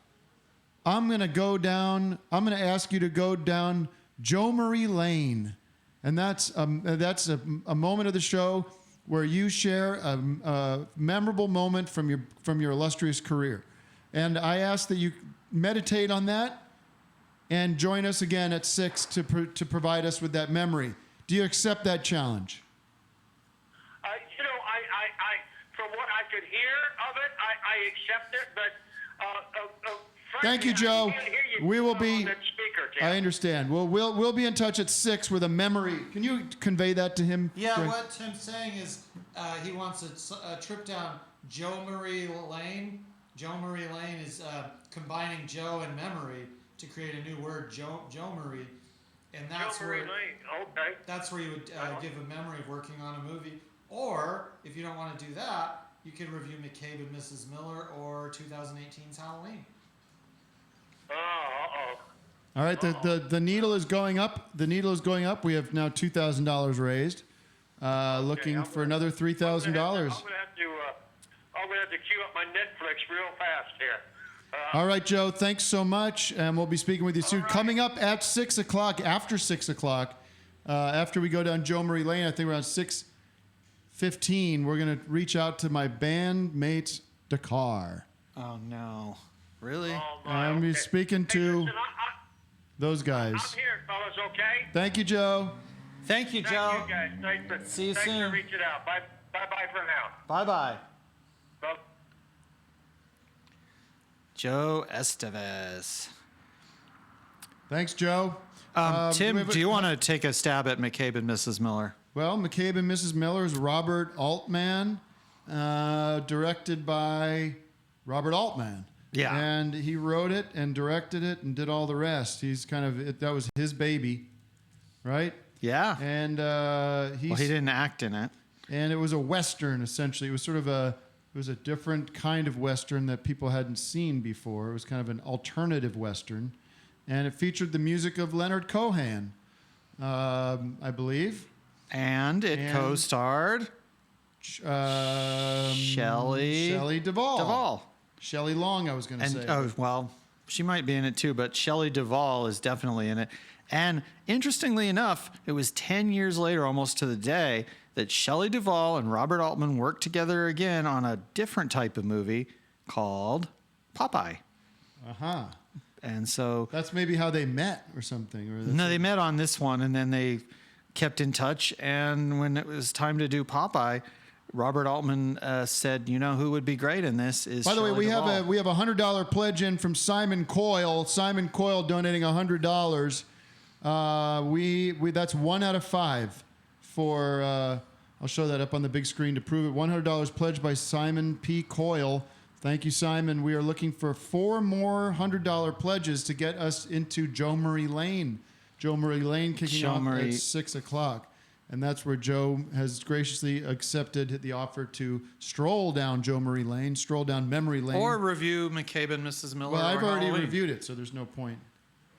I'm going to ask you to go down Joe Marie Lane. And that's a moment of the show where you share a memorable moment from your illustrious career. And I ask that you meditate on that and join us again at 6 to provide us with that memory. Do you accept that challenge? From what I could hear of it, I accept it, but Thank you, Joe. I can't hear you We will on be. that speaker, Tim. I understand. We'll be in touch at 6 with a memory. Can you convey that to him? Yeah, Greg? what Tim's saying is he wants a trip down Joe Marie Lane. Joe Marie Lane is combining Joe and memory to create a new word, Joe Marie. And that's Joe Marie where Lane. Okay. that's where you would give a memory of working on a movie. Or if you don't want to do that, you can review McCabe and Mrs. Miller or 2018's Halloween. All right. The needle is going up. The needle is going up. We have now $2,000 raised. Looking for another $3,000. I'm gonna have to queue up my Netflix real fast here. All right, Joe. Thanks so much, and we'll be speaking with you soon. right. Coming up at 6 o'clock. After 6 o'clock, after we go down Joe Marie Lane, I think around 6:15, we're gonna reach out to my bandmate Dakar. Oh no. Really? Oh, my, I'm okay. speaking Hey, to listen, those I'm guys. here, fellas. Okay. Thank you, Joe. Thank you, Thank Joe. you, guys. See you thanks soon. for reaching out. Bye for now. Bye-bye. Bye. Joe Estevez. Thanks, Joe. Tim, do you want to take a stab at McCabe and Mrs. Miller? Well, McCabe and Mrs. Miller is Robert Altman, directed by Robert Altman. Yeah. And he wrote it and directed it and did all the rest. He's that was his baby, right? Yeah. And he didn't act in it. And it was a Western, essentially. It was sort of a different kind of Western that people hadn't seen before. It was kind of an alternative Western. And it featured the music of Leonard Cohen, I believe. And it And- co-starred Shelley Duvall. Shelley Long, I was going to say. Oh, well, she might be in it too, but Shelley Duvall is definitely in it. And interestingly enough, it was 10 years later, almost to the day, that Shelley Duvall and Robert Altman worked together again on a different type of movie called Popeye. Uh-huh. And so... That's maybe how they met or something. Or No, they met on this one, and then they kept in touch. And when it was time to do Popeye, Robert Altman said, "You know who would be great in this is." By the way, Shelley Duvall." we have a $100 pledge in from Simon Coyle. Simon Coyle donating $100. That's 1 out of 5 for. I'll show that up on the big screen to prove it. $100 pledged by Simon P. Coyle. Thank you, Simon. We are looking for 4 more $100 pledges to get us into Joe Murray Lane. Joe Murray Lane kicking off at 6 o'clock. And that's where Joe has graciously accepted the offer to stroll down Joe Murray Lane, stroll down memory lane. Or review McCabe and Mrs. Miller. Well, I've already Halloween. reviewed it, so there's no point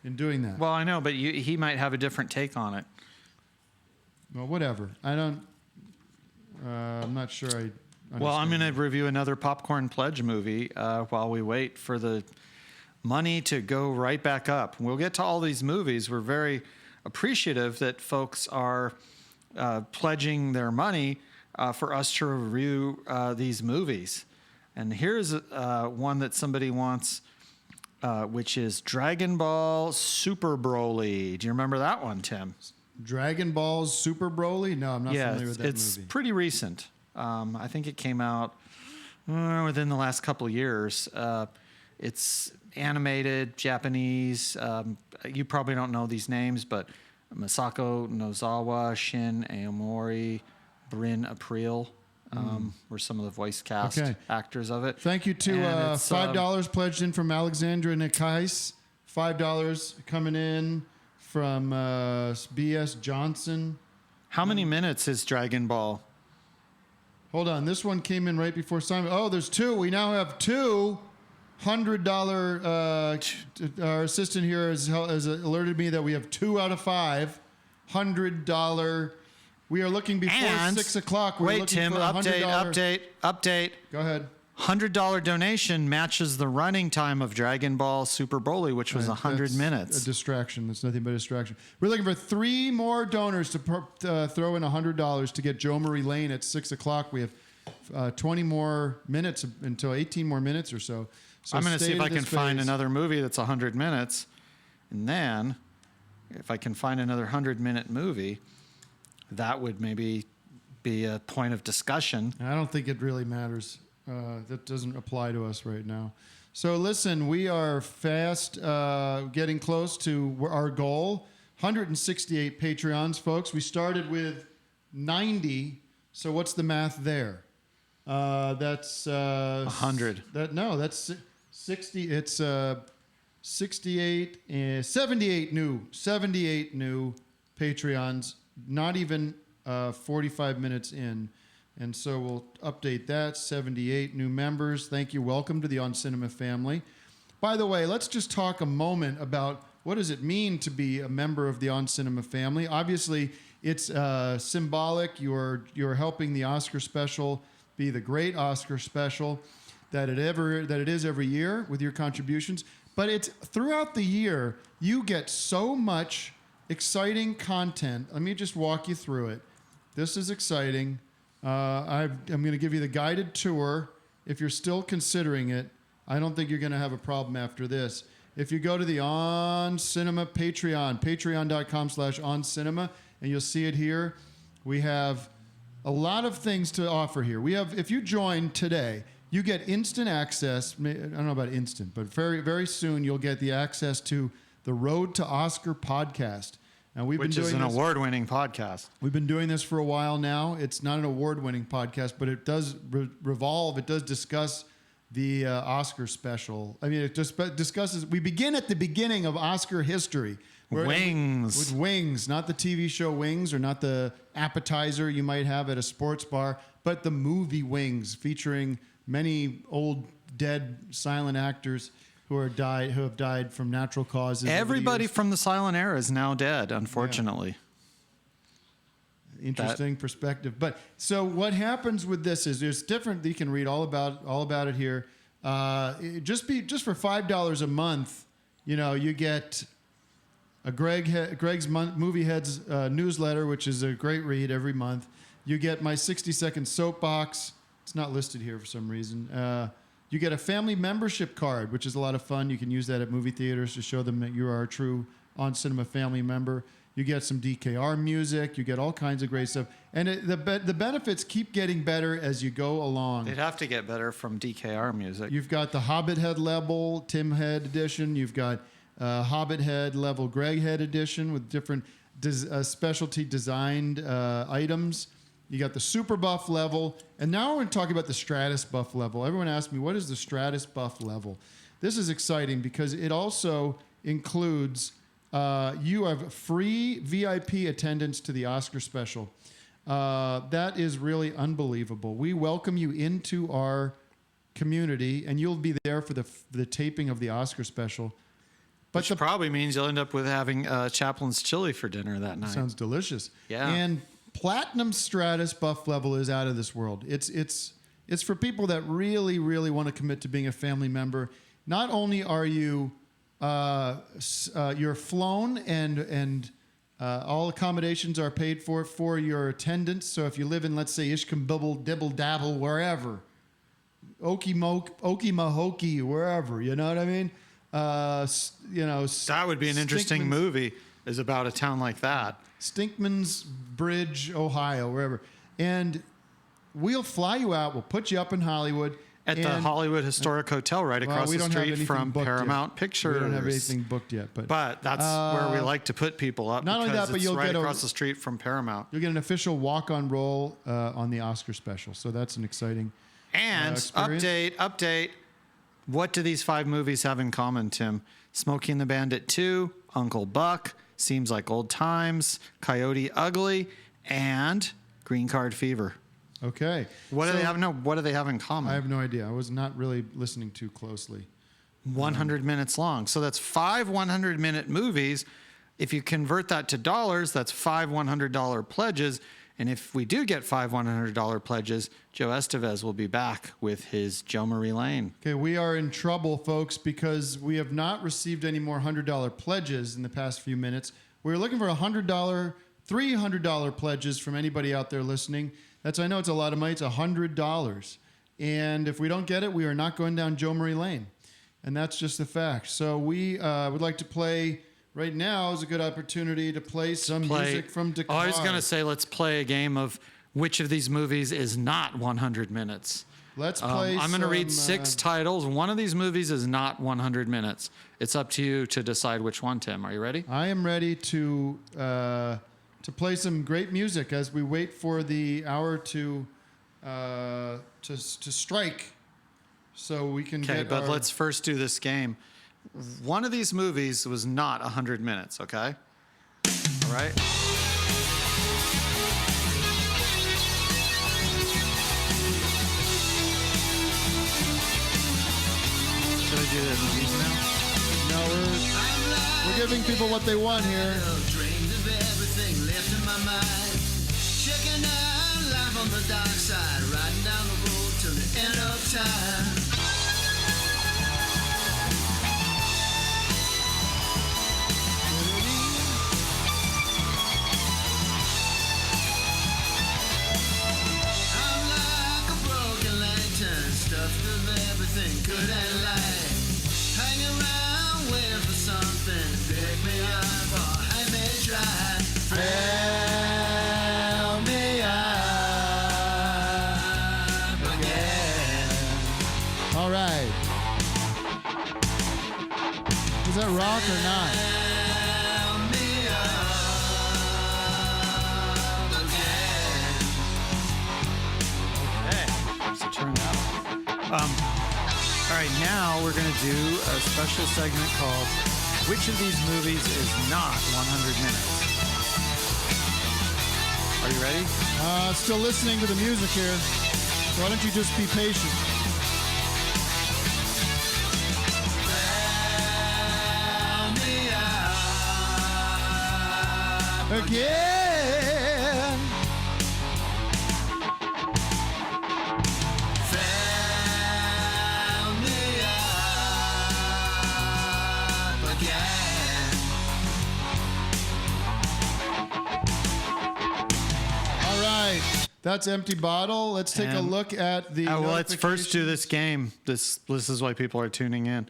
in doing that. Well, I know, but he might have a different take on it. Well, whatever. I'm not sure I understand. Well, I'm going to review another Popcorn Pledge movie while we wait for the money to go right back up. We'll get to all these movies. We're very appreciative that folks are pledging their money for us to review these movies. And here's one that somebody wants, which is Dragon Ball Super Broly. Do you remember that one, Tim? Dragon Ball's Super Broly? No, I'm not familiar with that it's movie. pretty recent. I think it came out within the last couple of years. It's animated, Japanese. You probably don't know these names, but Masako Nozawa, Shin Aomori, Bryn April were some of the voice cast actors of it. Thank you to $5 pledged in from Alexandra Nikais. $5 coming in from B.S. Johnson. How many minutes is Dragon Ball? Hold on. This one came in right before Simon. Oh, there's 2. We now have 2 $100. Our assistant here has alerted me that we have 2 out of 5 $100. We are looking before 6 o'clock. Wait, Tim. Update. Go ahead. $100 donation matches the running time of Dragon Ball Super Broly, which was 100 minutes. A distraction. That's nothing but a distraction. We're looking for 3 more donors to throw in $100 to get Joe Murray Lane at 6 o'clock. We have 20 more minutes until 18 more minutes or so. So I'm going to see if I can find another movie that's 100 minutes. And then, if I can find another 100-minute movie, that would maybe be a point of discussion. I don't think it really matters. That doesn't apply to us right now. So listen, we are fast getting close to our goal. 168 Patreons, folks. We started with 90. So what's the math there? That's 100. That's 60. It's 68, 78 new Patreons. Not even 45 minutes in. And so we'll update that. 78 new members. Thank you. Welcome to the On Cinema family. By the way, let's just talk a moment about what does it mean to be a member of the On Cinema family. Obviously, it's symbolic. You're helping the Oscar special be the great Oscar special that it is every year with your contributions. But it's throughout the year, you get so much exciting content. Let me just walk you through it. This is exciting. I'm going to give you the guided tour. If you're still considering it, I don't think you're going to have a problem after this. If you go to the On Cinema Patreon, patreon.com/oncinema, and you'll see it here, we have a lot of things to offer here. If you join today, you get instant access. I don't know about instant, but very, very soon you'll get the access to the Road to Oscar podcast. And Which is an award-winning podcast. We've been doing this for a while now. It's not an award-winning podcast, but it does revolve. It does discuss the Oscar special. I mean, it just discusses. We begin at the beginning of Oscar history. Wings. With Wings, not the TV show Wings or not the appetizer you might have at a sports bar, but the movie Wings, featuring many old, dead, silent actors who have died from natural causes. Everybody from the silent era is now dead, unfortunately. interesting perspective. But so what happens with this is there's different. You can read all about it here. Just for $5 a month, you get a Greg's Movie Heads newsletter, which is a great read every month. You get my 60-second soapbox. It's not listed here for some reason. You get a family membership card, which is a lot of fun. You can use that at movie theaters to show them that you are a true on-cinema family member. You get some DKR music. You get all kinds of great stuff. And the benefits keep getting better as you go along. They'd have to get better from DKR music. You've got the Hobbit Head level Tim Head edition. You've got Hobbit Head level Greg Head edition with different specialty designed items. You got the Super Buff level. And now we're going to talk about the Stratus Buff level. Everyone asks me, what is the Stratus Buff level? This is exciting because it also includes... you have free VIP attendance to the Oscar special. That is really unbelievable. We welcome you into our community, and you'll be there for the taping of the Oscar special. But which probably means you'll end up with having Chaplin's chili for dinner that night. Sounds delicious. Yeah. And Platinum Stratus Buff level is out of this world. It's for people that really, really want to commit to being a family member. Not only are you... you're flown and all accommodations are paid for your attendance. So if you live in, let's say, Ishkambibble, Dibble Dabble, wherever, Okimahokee, wherever, you know what I mean? That would be an interesting movie, is about a town like that. Stinkman's Bridge, Ohio, wherever. And we'll fly you out. We'll put you up in Hollywood. At the Hollywood Historic Hotel right across the street from Paramount Pictures. We don't have anything booked yet. But that's where we like to put people up. Not only that, but you'll right get across the street from Paramount. You'll get an official walk-on role on the Oscar special. So that's an exciting update. What do these 5 movies have in common, Tim? Smokey and the Bandit 2, Uncle Buck, Seems Like Old Times, Coyote Ugly, and Green Card Fever. Okay. What do they have? No, what do they have in common? I have no idea. I was not really listening too closely. 100 minutes long. So that's 5 100-minute movies. If you convert that to dollars, that's 5 $100 pledges. And if we do get 5 $100 pledges, Joe Estevez will be back with his Joe Marie Lane. Okay, we are in trouble, folks, because we have not received any more $100 pledges in the past few minutes. We're looking for $100, $300 pledges from anybody out there listening. I know it's a lot of money. It's $100. And if we don't get it, we are not going down Joe Marie Lane. And that's just the fact. So we would like to play... Right now is a good opportunity to play some music from Dakar. I was going to say, let's play a game of which of these movies is not 100 minutes. Let's play I'm going to read 6 titles. One of these movies is not 100 minutes. It's up to you to decide which one, Tim. Are you ready? I am ready to play some great music as we wait for the hour to strike so we can get but let's first do this game. One of these movies was not 100 minutes, okay? All right? Should I do the movies now? No, we're giving people what they want here. Dreams of everything left in my mind. Checking out life on the dark side. Riding down the road till the end of time. Stuffed with everything good and light. Hang around waiting for something. Pick me up or hang me dry. Fill me up again. All right. Is that rock or not? Fill me up again. Hey, there's a turn out. All right, now we're going to do a special segment called Which of These Movies is Not 100 Minutes? Are you ready? Still listening to the music here. So why don't you just be patient? Again. That's Empty Bottle. Let's take a And- look at the. Well, let's first do this game. This is why people are tuning in.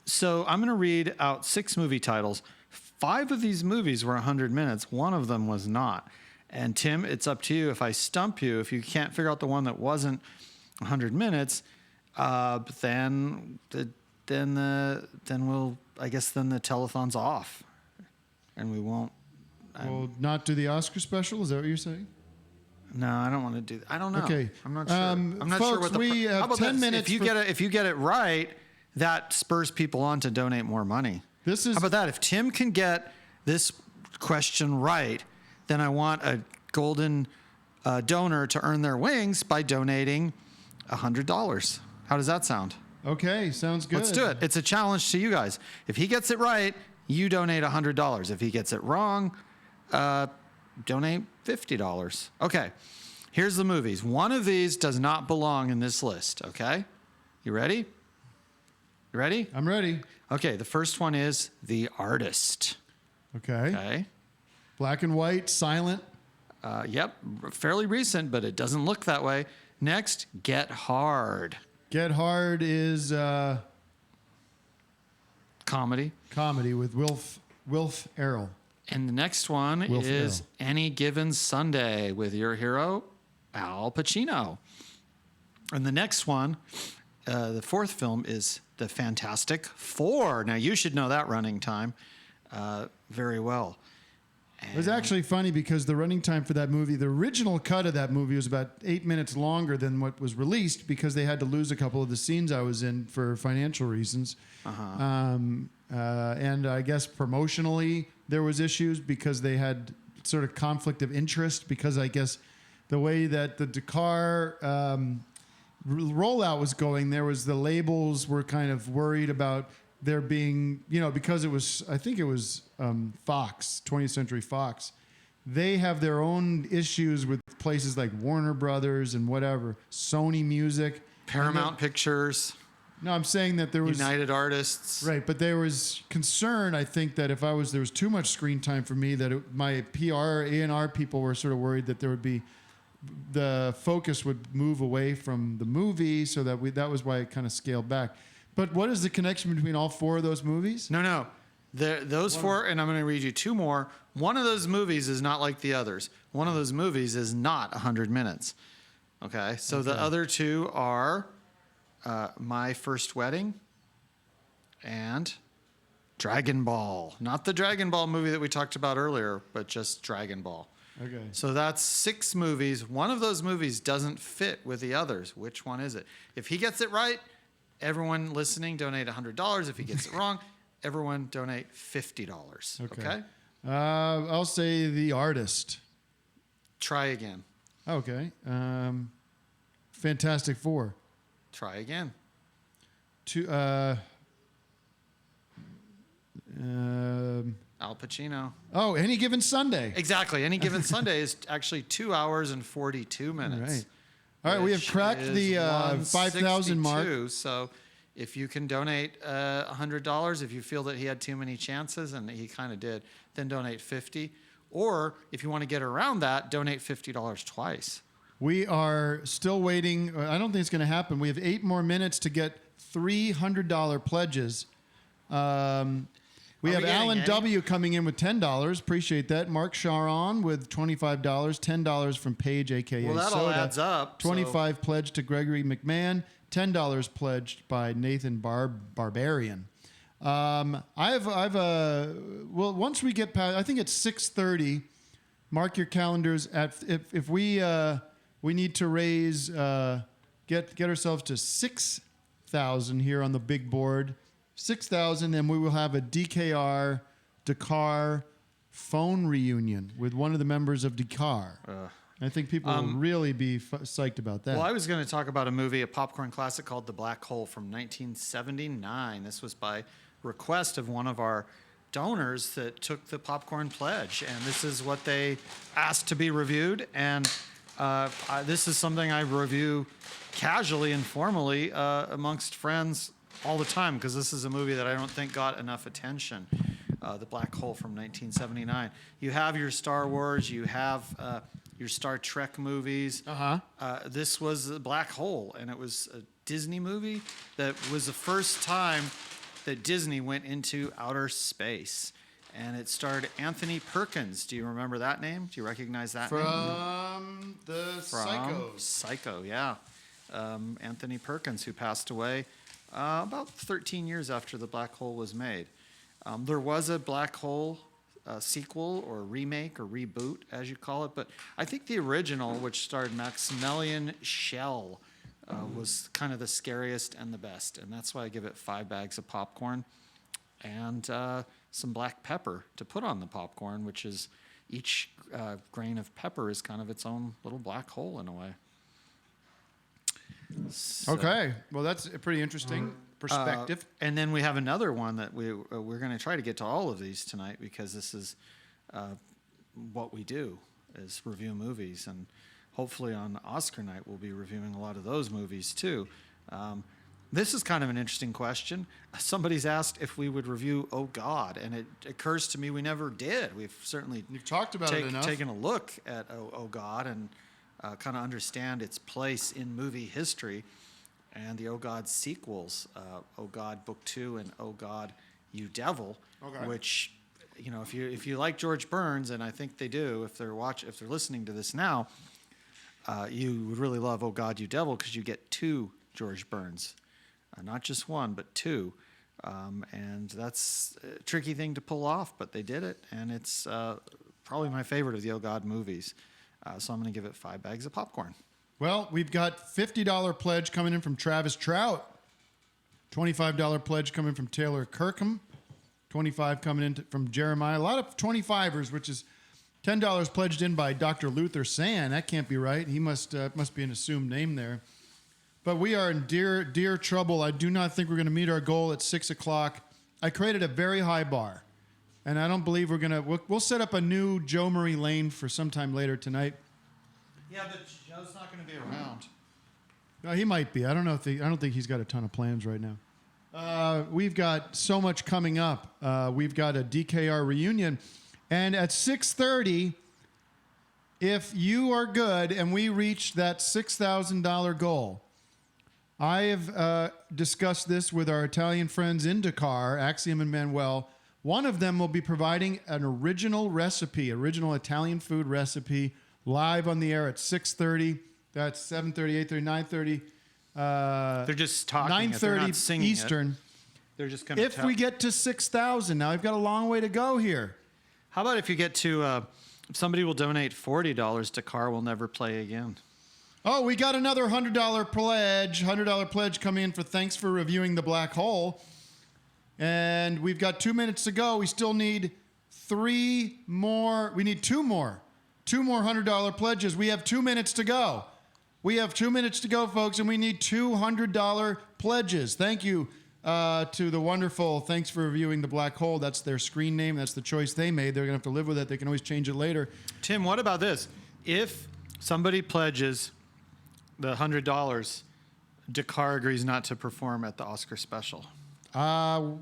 So I'm going to read out 6 movie titles. 5 of these movies were 100 minutes. 1 of them was not. And Tim, it's up to you. If I stump you, if you can't figure out the one that wasn't 100 minutes, then the telethon's off, and we won't. We'll not do the Oscar special. Is that what you're saying? No, I don't want to do that. I don't know. Okay. I'm not sure. I'm not folks, sure what the we have how about 10 this? minutes If you get it right, that spurs people on to donate more money. This is How about that? If Tim can get this question right, then I want a golden donor to earn their wings by donating $100. How does that sound? okay. Sounds good. Let's do it. It's a challenge to you guys. If he gets it right, you donate $100. If he gets it wrong, donate $50. Okay. Here's the movies. One of these does not belong in this list. Okay. You ready? You ready? I'm ready. Okay. The first one is The Artist. Okay. Okay. Black and white, silent. Yep. Fairly recent, but it doesn't look that way. Next, Get Hard. Get Hard is Comedy. comedy with Wilf Errol. And the next one Will is Ferrell. Any Given Sunday with your hero, Al Pacino. And the next one, the fourth film, is The Fantastic Four. Now, you should know that running time very well. It was actually funny because the running time for that movie, the original cut of that movie was about 8 minutes longer than what was released because they had to lose a couple of the scenes I was in for financial reasons. And I guess promotionally there was issues because they had sort of conflict of interest because I guess the way that the Dakar rollout was going, there was the labels were kind of worried about there being, because it was, I think it was Fox, 20th Century Fox. They have their own issues with places like Warner Brothers and whatever, Sony Music. Paramount Pictures, No, I'm saying that there was United Artists. right, but there was concern. I think that if there was too much screen time for me, that my PR A&R people were sort of worried that there would be the focus would move away from the movie, so that was why it kind of scaled back. But what is the connection between all 4 of those movies? No. Those 4, and I'm going to read you 2 more. One of those movies is not like the others. One of those movies is not 100 minutes. Okay, so the other 2 are My First Wedding and Dragon Ball. Not the Dragon Ball movie that we talked about earlier, but just Dragon Ball. Okay. So that's 6 movies. One of those movies doesn't fit with the others. Which one is it? If he gets it right, everyone listening donate $100. If he gets it wrong, everyone donate $50. Okay? I'll say The Artist. Try again. Okay. Fantastic Four. Try again. Al Pacino. Any Given Sunday. Exactly. Any Given Sunday is actually 2 hours and 42 minutes. Right. All right, we have which cracked is the 5,000 mark. 162. So if you can donate $100, if you feel that he had too many chances, and he kind of did, then donate $50. Or if you want to get around that, donate $50 twice. We are still waiting. I don't think it's going to happen. We have 8 more minutes to get $300 pledges. We have getting Alan any? W. coming in with $10. Appreciate that. Mark Sharon with $25. $10 from Paige, a.k.a. Well, that Soda. all adds up. 25 pledged to Gregory McMahon. $10 pledged by Nathan Barbarian. Once we get past, I think it's 6:30. Mark your calendars. If we need to raise get ourselves to 6,000 here on the big board. 6,000, and we will have a Dakar phone reunion with one of the members of Dakar. I think people will really be psyched about that. Well, I was going to talk about a popcorn classic called The Black Hole from 1979. This was by request of one of our donors that took the popcorn pledge, and this is what they asked to be reviewed. And this is something I review casually, informally, amongst friends all the time, because this is a movie that I don't think got enough attention. The Black Hole from 1979. You have your Star Wars, you have your Star Trek movies. This was a black hole, and it was a Disney movie that was the first time that Disney went into outer space. And it starred Anthony Perkins. Do you remember that name? Do you recognize that name? From the Psychos. Psycho, yeah. Anthony Perkins, who passed away about 13 years after the black hole was made. There was a black hole sequel or remake or reboot, as you call it, but I think the original, which starred Maximilian Schell, was kind of the scariest and the best, and that's why I give it 5 bags of popcorn and some black pepper to put on the popcorn, which is each grain of pepper is kind of its own little black hole in a way. So, Okay, well, that's a pretty interesting perspective. and then we have another one that we're going to try to get to all of these tonight, because this is what we do, is review movies, and hopefully on Oscar night we'll be reviewing a lot of those movies too. This is kind of an interesting question. Somebody's asked if we would review Oh God, and it occurs to me we never did. We've certainly You've talked about it enough. taken a look at Oh God and kind of understand its place in movie history, and the Oh God sequels, Oh God Book 2 and Oh God, You Devil, which, you know, if you like George Burns, and I think they do, if they're listening to this now, you would really love Oh God, You Devil, because you get 2 George Burns. Not just 1, but 2. And that's a tricky thing to pull off, but they did it, and it's probably my favorite of the Oh God movies. So I'm going to give it 5 bags of popcorn. Well, we've got $50 pledge coming in from Travis Trout, $25 pledge coming from Taylor Kirkham, $25 coming in from Jeremiah. A lot of 25ers, which is $10 pledged in by Dr. Luther Sand. That can't be right. He must be an assumed name there. But we are in dear trouble. I do not think we're going to meet our goal at 6 o'clock. I created a very high bar, and I don't believe we're going to. We'll set up a new Joe Murray lane for sometime later tonight. Yeah, but Joe's not going to be around. No, he might be. I don't know if I don't think he's got a ton of plans right now. We've got so much coming up. We've got a DKR reunion, and at 6:30, if you are good and we reach that $6,000 goal. I have discussed this with our Italian friends in Dakar, Axiom and Manuel. One of them will be providing an original Italian food recipe, live on the air at 6:30. That's 7:30, 8:30, 9:30. They're just talking. 9:30 Eastern. They're just going to. If we get to 6,000, now I've got a long way to go here. How about if you get to? Somebody will donate $40. Dakar will never play again. Oh, we got another $100 pledge. $100 pledge coming in for thanks for reviewing The Black Hole. And we've got 2 minutes to go. We still need 3 more. We need 2 more. 2 more $100 pledges. We have 2 minutes to go. We have 2 minutes to go, folks, and we need $200 pledges. Thank you to the wonderful Thanks for Reviewing the Black Hole. That's their screen name. That's the choice they made. They're going to have to live with it. They can always change it later. Tim, what about this? If somebody pledges the $100, Dakar agrees not to perform at the Oscar special. No,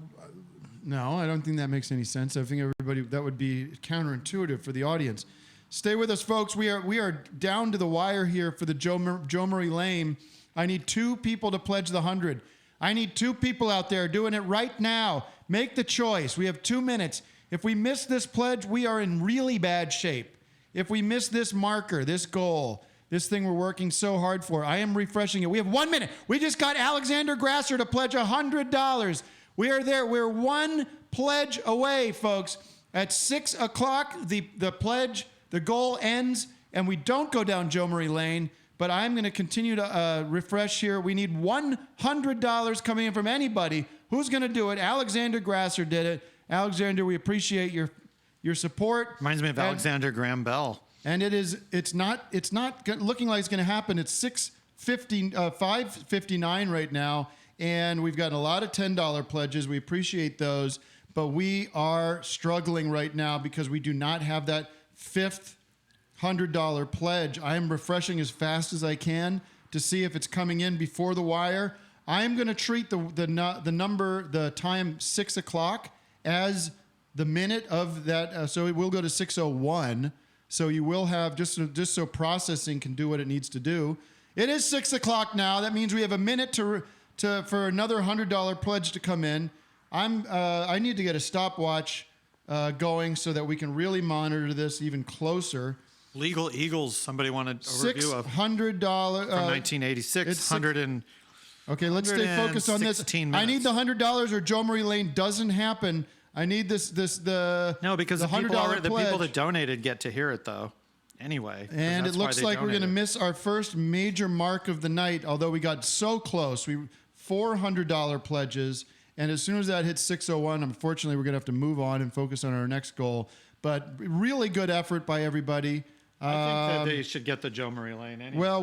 I don't think that makes any sense. I think that would be counterintuitive for the audience. Stay with us, folks. We are down to the wire here for the Joe Murray Lane. I need 2 people to pledge the 100. I need 2 people out there doing it right now. Make the choice. We have 2 minutes. If we miss this pledge, we are in really bad shape. If we miss this marker, this goal, this thing we're working so hard for, I am refreshing it. We have 1 minute. We just got Alexander Grasser to pledge $100. We are there. We're 1 pledge away, folks. At 6 o'clock, the pledge, the goal ends, and we don't go down Joe Murray Lane. But I'm going to continue to refresh here. We need $100 coming in from anybody. Who's going to do it? Alexander Grasser did it. Alexander, we appreciate your support. Reminds me of Alexander Graham Bell. And it's not looking like it's going to happen. It's 5:59 right now, and we've gotten a lot of $10 pledges. We appreciate those, but we are struggling right now because we do not have that 5th $100 pledge. I am refreshing as fast as I can to see if it's coming in before the wire. I am going to treat the time 6 o'clock as the minute of that. So it will go to 6:01. So you will have just so processing can do what it needs to do. It is 6 o'clock now. That means we have a minute for another $100 pledge to come in. I need to get a stopwatch going so that we can really monitor this even closer. Legal Eagles. Somebody wanted a review of $600 from 1986. Okay, let's stay focused on this. 116 I need minutes. the $100 or Joe Marie Lane doesn't happen. I need the No, because the the people, $100 the people pledge. that donated get to hear it though. Anyway, 'cause And it that's why looks they like we're going to donated. miss our first major mark of the night, although we got so close. We $400 pledges, and as soon as that hits 601, unfortunately, we're going to have to move on and focus on our next goal. But really good effort by everybody. I think that they should get the Joe Marie Lane anyway. Well,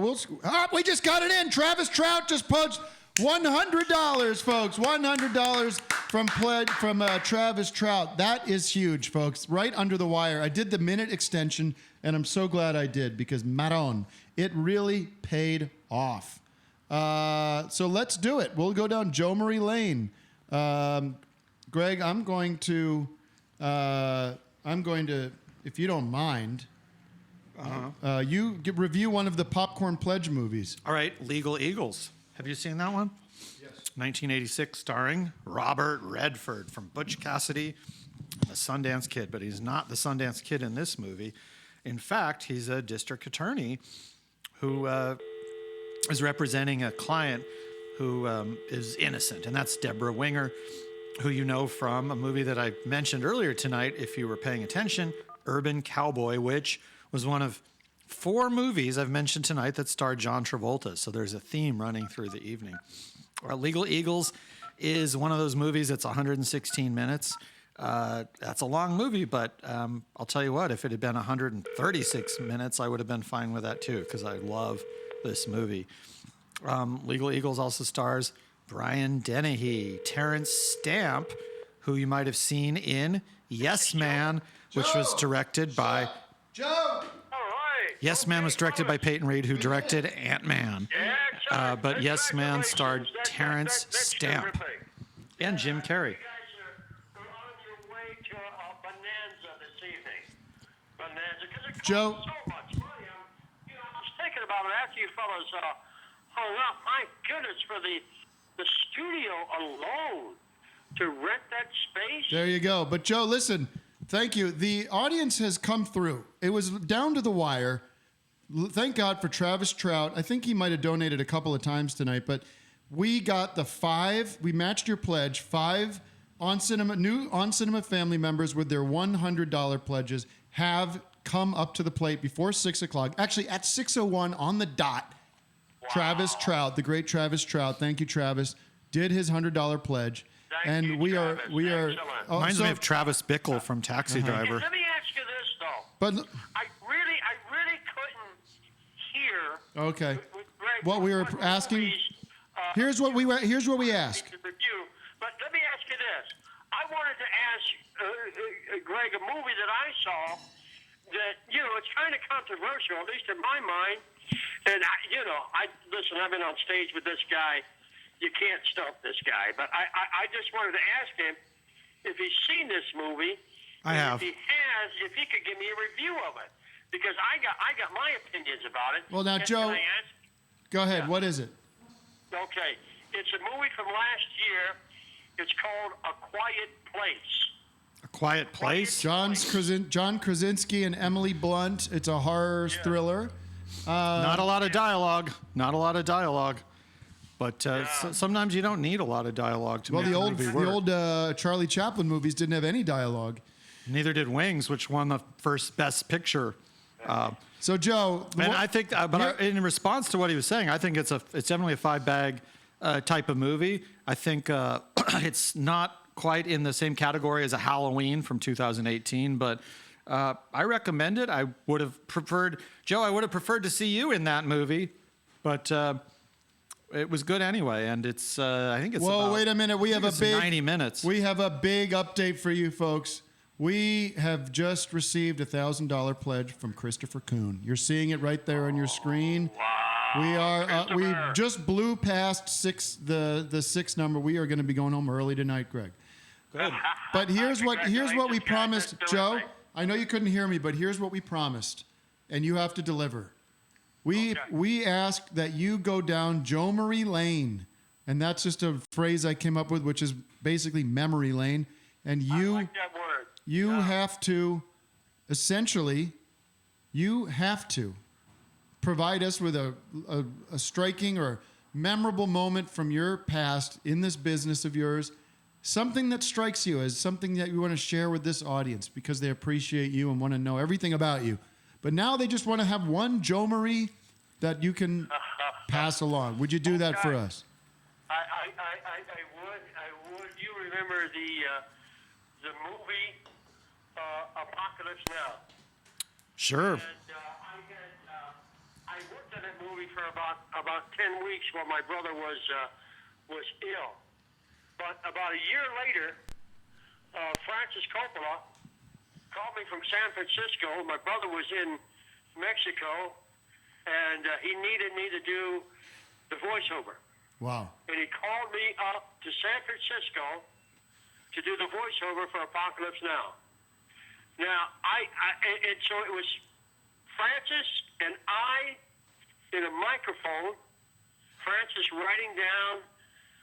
we just got it in. Travis Trout just posted $100, folks. $100 from Travis Trout. That is huge, folks. Right under the wire. I did the minute extension, and I'm so glad I did because Maron, it really paid off. So let's do it. We'll go down Joe Marie Lane. Greg, I'm going to, if you don't mind, review one of the Popcorn Pledge movies. All right, Legal Eagles. Have you seen that one? Yes. 1986, starring Robert Redford from Butch Cassidy and the Sundance Kid, but he's not the Sundance Kid in this movie. In fact, he's a district attorney who is representing a client who is innocent, and that's Deborah Winger, who you know from a movie that I mentioned earlier tonight, if you were paying attention, Urban Cowboy, which was one of 4 movies I've mentioned tonight that starred John Travolta. So there's a theme running through the evening. Legal Eagles is one of those movies that's 116 minutes. That's a long movie, but I'll tell you what, if it had been 136 minutes, I would have been fine with that too, because I love this movie. Legal Eagles also stars Brian Dennehy, Terrence Stamp, who you might have seen in Yes Man, which was directed by... Joe! All right. Yes Man was directed by Peyton Reed, who directed Ant-Man. Yeah, But Yes Man starred Terrence Stamp terrific. and Jim Carrey. You guys are on your way to a bonanza this evening. Bonanza, because it costs Joe. so much money. I was thinking about it after you fellas hung up. My goodness, for the studio alone to rent that space. There you go. But Joe, listen, thank you. The audience has come through. It was down to the wire. Thank God for Travis Trout. I think he might have donated a couple of times tonight, but we got the 5. We matched your pledge. 5 new On Cinema family members with their $100 pledges have come up to the plate before 6 o'clock. Actually, at 6:01 on the dot. Wow. Travis Trout, the great Travis Trout. Thank you, Travis. Did his $100 pledge. Thank you, Travis. we are. Excellent. Reminds me of Travis Bickle from Taxi Driver. Let me ask you this though. But I really couldn't hear. okay, with Greg what we were what asking. movies, Here's what we ask. to review. But let me ask you this. I wanted to ask Greg a movie that I saw that, it's kind of controversial, at least in my mind. And, listen, I've been on stage with this guy. You can't stump this guy. But I just wanted to ask him if he's seen this movie. I have. If he has, if he could give me a review of it. Because I got my opinions about it. Well, now, Can Joe, I ask? go ahead. Yeah. What is it? Okay. It's a movie from last year. It's called A Quiet Place. A Quiet Place? John Krasinski and Emily Blunt. It's a horror thriller. Not a lot of dialogue. Not a lot of dialogue. But sometimes you don't need a lot of dialogue to Well, make the a old movie work. Charlie Chaplin movies didn't have any dialogue. Neither did Wings, which won the first Best Picture. So, Joe, And I think, in response to what he was saying, I think it's definitely a 5-bag type of movie. I think it's not quite in the same category as a Halloween from 2018, but I recommend it. I would have preferred, Joe, I would have preferred to see you in that movie, but it was good anyway. And it's, I think it's. Whoa, wait a minute. We have a big 90 minutes. We have a big update for you, folks. We have just received a $1,000 pledge from Christopher Kuhn. You're seeing it right there on your screen. Wow. We just blew past the 6 number. We are going to be going home early tonight, Greg. Good. But here's what we promised, Joe. I know you couldn't hear me, but here's what we promised, and you have to deliver. We ask that you go down Joe Marie Lane, and that's just a phrase I came up with, which is basically memory lane. And you, I like that word. you have to, essentially, you have to provide us with a striking or memorable moment from your past in this business of yours, something that strikes you as something that you want to share with this audience because they appreciate you and want to know everything about you. But now they just want to have one Joe Marie that you can pass along. Would you do that for us? I would. You remember the movie Apocalypse Now? Sure. And I worked on that movie for about 10 weeks while my brother was ill. But about a year later, Francis Coppola called me from San Francisco. My brother was in Mexico, and he needed me to do the voiceover. Wow. And he called me up to San Francisco to do the voiceover for Apocalypse Now. Now, and so it was Francis and I in a microphone, Francis writing down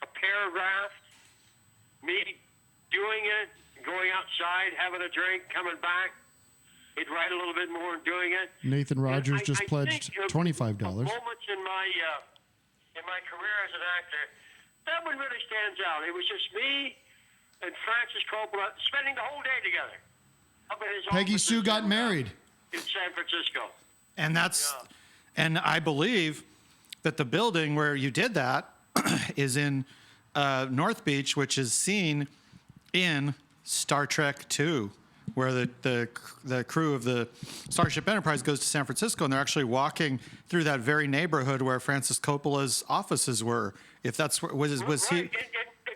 a paragraph, me doing it, going outside, having a drink, coming back. He'd write a little bit more and doing it. Nathan Rogers just pledged $25. Moments in my career as an actor, that one really stands out. It was just me and Francis Coppola spending the whole day together. Up at his Peggy offices Sue got in, married. in San Francisco. And and I believe that the building where you did that is in North Beach, which is seen in Star Trek II, where the crew of the Starship Enterprise goes to San Francisco, and they're actually walking through that very neighborhood where Francis Coppola's offices were. If that's where was he?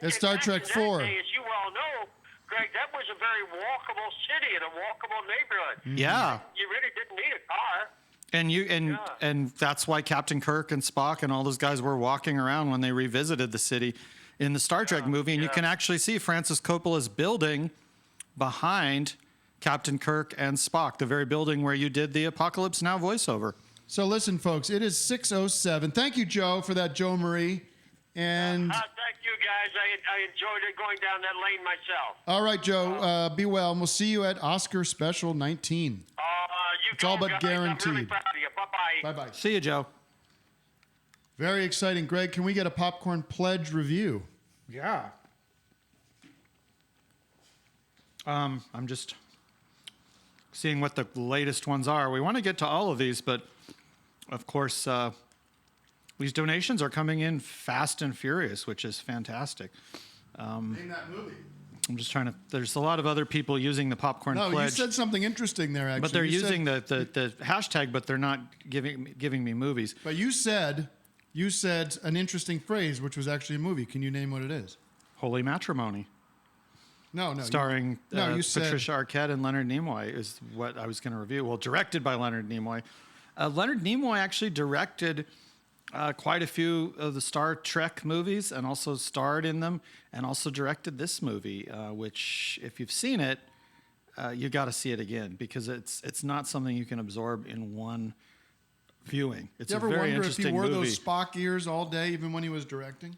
It's Star Trek IV. As you well know, Greg, that was a very walkable city and a walkable neighborhood. Yeah. You really didn't need a car. And that's why Captain Kirk and Spock and all those guys were walking around when they revisited the city in the Star Trek movie, and you can actually see Francis Coppola's building behind Captain Kirk and Spock, the very building where you did the Apocalypse Now voiceover. So listen, folks, it is 6:07. Thank you, Joe, for that Joe Marie. And Thank you, guys. I enjoyed it going down that lane myself. all right, Joe, be well, and we'll see you at Oscar Special 19. It's all but guaranteed. I'm really proud of you. Bye-bye. Bye-bye. See you, Joe. Very exciting. Greg, can we get a popcorn pledge review? Yeah. I'm just seeing what the latest ones are. We want to get to all of these, but of course, these donations are coming in fast and furious, which is fantastic. Name that movie. I'm just trying to. There's a lot of other people using the popcorn No, pledge. you said something interesting there, actually. But they're You using said- the hashtag, but they're not giving me movies. But you said an interesting phrase, which was actually a movie. Can you name what it is? Holy Matrimony, No. starring you said- Patricia Arquette and Leonard Nimoy, is what I was going to review. Well, directed by Leonard Nimoy. Leonard Nimoy actually directed quite a few of the Star Trek movies and also starred in them, and also directed this movie, which, if you've seen it, you got to see it again, because it's not something you can absorb in one viewing. It's You ever a very wonder if interesting he wore movie. those Spock ears all day, even when he was directing?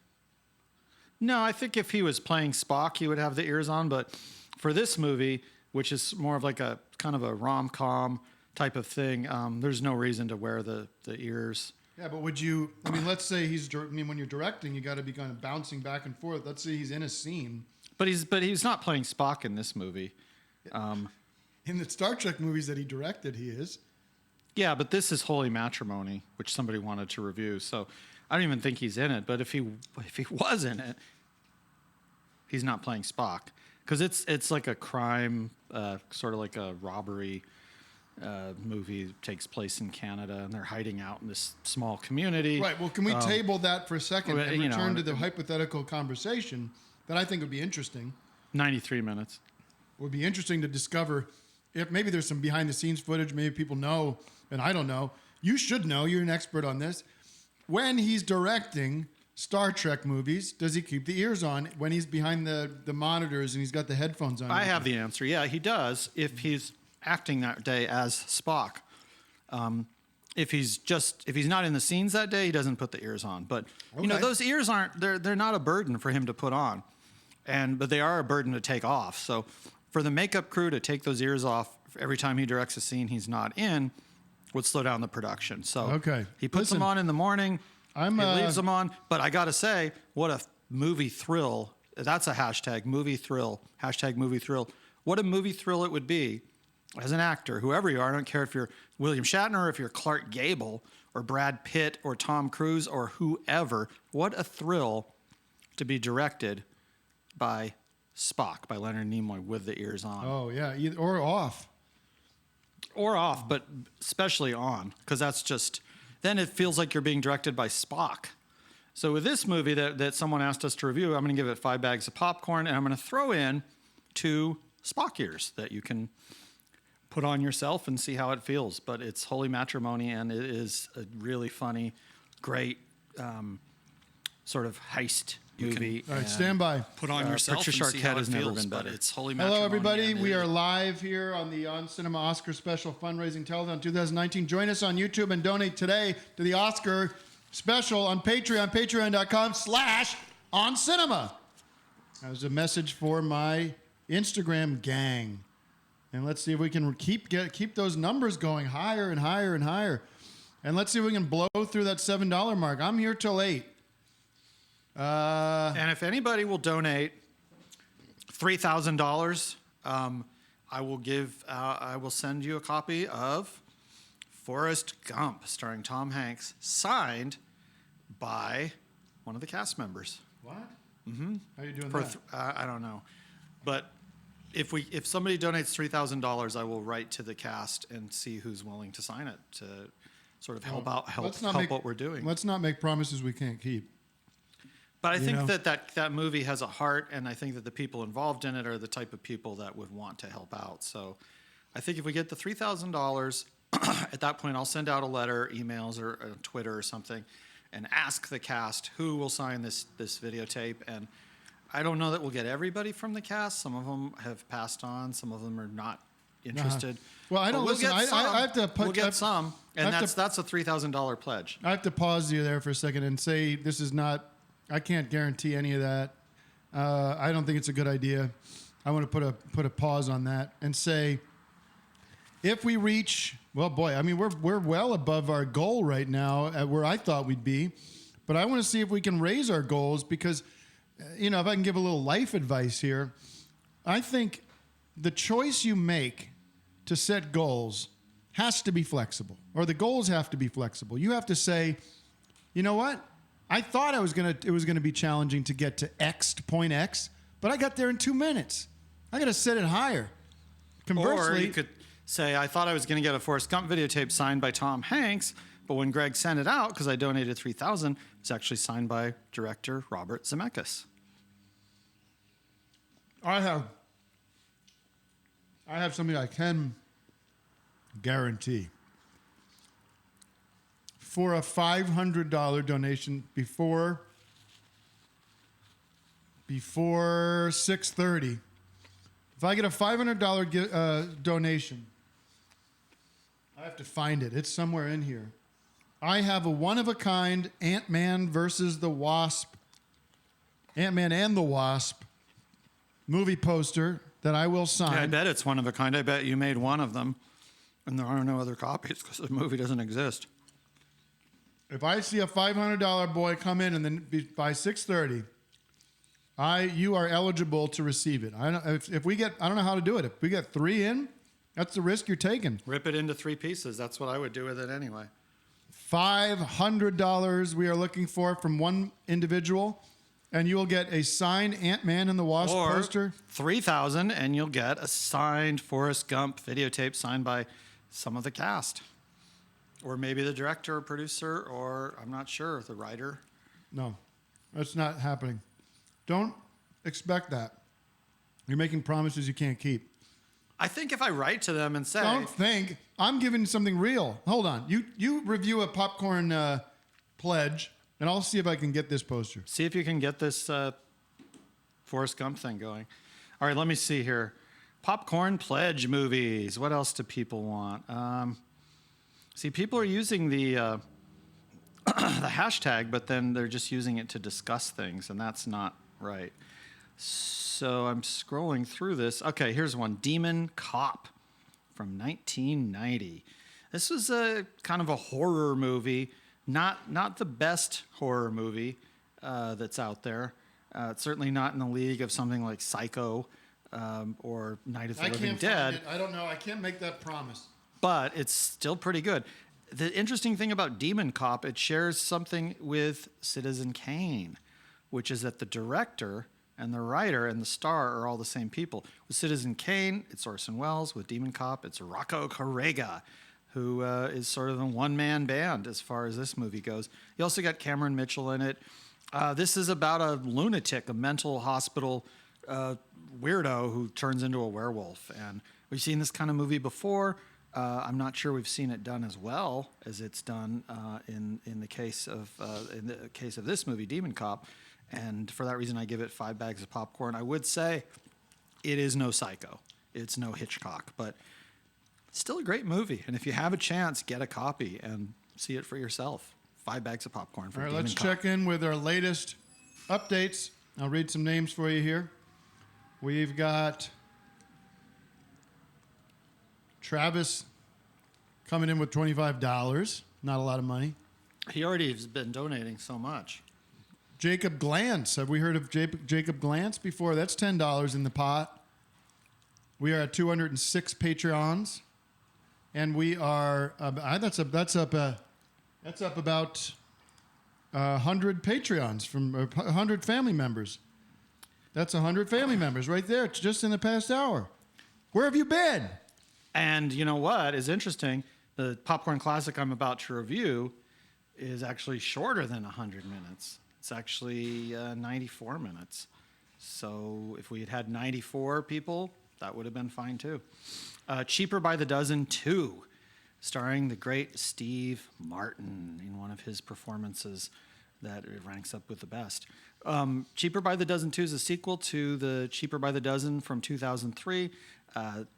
No, I think if he was playing Spock, he would have the ears on. But for this movie, which is more of like a kind of a rom-com type of thing, there's no reason to wear the ears. Yeah, but would you? I mean, let's say when you're directing, you got to be kind of bouncing back and forth. Let's say he's in a scene. But he's not playing Spock in this movie. In the Star Trek movies that he directed, he is. Yeah, but this is Holy Matrimony, which somebody wanted to review. So I don't even think he's in it. But if he was in it, he's not playing Spock, because it's like a crime, sort of like a robbery movie. Takes place in Canada, and they're hiding out in this small community. Right. Well, can we table that for a second well, and you know, return to the hypothetical conversation that I think would be interesting? 93 minutes. It would be interesting to discover if maybe there's some behind-the-scenes footage. Maybe people know, and I don't know. You should know. You're an expert on this. When he's directing Star Trek movies, does he keep the ears on when he's behind the monitors and he's got the headphones on? I have the answer. Yeah, he does. If he's acting that day as Spock. If he's not in the scenes that day, he doesn't put the ears on. But you know, Okay. those ears they're not a burden for him to put on, but they are a burden to take off. So for the makeup crew to take those ears off every time he directs a scene he's not in would slow down the production. So Okay. he puts them on in the morning. He leaves them on. But I got to say, what a movie thrill. That's a hashtag, movie thrill. Hashtag movie thrill. What a movie thrill it would be as an actor, whoever you are. I don't care if you're William Shatner or if you're Clark Gable or Brad Pitt or Tom Cruise or whoever. What a thrill to be directed by Spock, by Leonard Nimoy with the ears on. Oh, yeah. Or off. Or off, but especially on, because that's just, then it feels like you're being directed by Spock. So with this movie that someone asked us to review, I'm going to give it 5 bags of popcorn, and I'm going to throw in 2 Spock ears that you can put on yourself and see how it feels. But it's Holy Matrimony, and it is a really funny, great sort of heist movie. All right, stand by. Put on yourself. Patricia Arquette has never been better. It's Holy Matrimony. Hello, everybody. and We it- are live here on the On Cinema Oscar Special Fundraising Telethon 2019. Join us on YouTube and donate today to the Oscar Special on Patreon, patreon.com/OnCinema. That was a message for my Instagram gang. And let's see if we can keep those numbers going higher and higher and higher. And let's see if we can blow through that $7 mark. I'm here till 8. And if anybody will donate $3,000, I will send you a copy of Forrest Gump, starring Tom Hanks, signed by one of the cast members. What? Mm-hmm. How are you doing that? I don't know, but if somebody donates $3,000, I will write to the cast and see who's willing to sign it to sort of help what we're doing. Let's not make promises we can't keep. But I think that movie has a heart, and I think that the people involved in it are the type of people that would want to help out. So I think if we get the $3,000, at that point I'll send out a letter, emails, or Twitter or something, and ask the cast who will sign this videotape. And I don't know that we'll get everybody from the cast. Some of them have passed on. Some of them are not interested. Well, I But don't listen. I have to put. We'll get some, and I have to- that's a $3,000 pledge. I have to pause you there for a second and say this is not. I can't guarantee any of that. I don't think it's a good idea. I want to put a pause on that and say, if we reach, well, boy, I mean, we're well above our goal right now at where I thought we'd be, but I want to see if we can raise our goals because, if I can give a little life advice here, I think the choice you make to set goals has to be flexible, or the goals have to be flexible. You have to say, you know what? I thought it was gonna be challenging to get to point X, but I got there in 2 minutes. I got to set it higher. Conversely, Or you could say, I thought I was going to get a Forrest Gump videotape signed by Tom Hanks, but when Greg sent it out, because I donated $3,000, it's actually signed by director Robert Zemeckis. I have something I can guarantee. For a $500 donation before 6:30, if I get a $500 donation, I have to find it. It's somewhere in here. I have a one-of-a-kind Ant-Man versus the Wasp, Ant-Man and the Wasp movie poster that I will sign. Yeah, I bet it's one of a kind. I bet you made one of them, and there are no other copies because the movie doesn't exist. If I see a $500 boy come in and then by 6:30, you are eligible to receive it. I don't know how to do it. If we get 3 in, that's the risk you're taking. Rip it into 3 pieces. That's what I would do with it anyway. $500 we are looking for from one individual, and you will get a signed Ant-Man and the Wasp Or poster. $3,000, and you'll get a signed Forrest Gump videotape signed by some of the cast. Or maybe the director or producer, or I'm not sure, the writer. No, that's not happening. Don't expect that. You're making promises you can't keep. I think if I write to them and say, Don't think. I'm giving you something real. Hold on. You review a popcorn pledge, and I'll see if I can get this poster. see if you can get this Forrest Gump thing going. All right, let me see here. Popcorn pledge movies. What else do people want? See, people are using the the hashtag, but then they're just using it to discuss things, and that's not right. So I'm scrolling through this. Okay, here's one. Demon Cop from 1990. This was a kind of a horror movie. Not the best horror movie that's out there. It's certainly not in the league of something like Psycho or Night of the Living Dead. I don't know. I can't make that promise. But it's still pretty good. The interesting thing about Demon Cop, it shares something with Citizen Kane, which is that the director and the writer and the star are all the same people. With Citizen Kane, it's Orson Welles. With Demon Cop, it's Rocco Correga, who is sort of a one-man band as far as this movie goes. You also got Cameron Mitchell in it. This is about a lunatic, a mental hospital weirdo who turns into a werewolf. And we've seen this kind of movie before. I'm not sure we've seen it done as well as it's done in the case of this movie, Demon Cop. And for that reason, I give it 5 bags of popcorn. I would say it is no Psycho. It's no Hitchcock, but it's still a great movie. And if you have a chance, get a copy and see it for yourself. 5 bags of popcorn for All right, Demon let's Cop. check in with our latest updates. I'll read some names for you here. We've got Travis coming in with $25. Not a lot of money. He already has been donating so much. Jacob Glantz. Have we heard of Jacob Glantz before? That's $10 in the pot. We are at 206 Patreons, and we are that's up about 100 Patreons from 100 family members. That's 100 family members right there, just in the past hour. Where have you been? And you know what is interesting? The Popcorn Classic I'm about to review is actually shorter than 100 minutes. It's actually 94 minutes. So if we had had 94 people, that would have been fine too. Cheaper by the Dozen 2, starring the great Steve Martin in one of his performances that ranks up with the best. Cheaper by the Dozen 2 is a sequel to the Cheaper by the Dozen from 2003.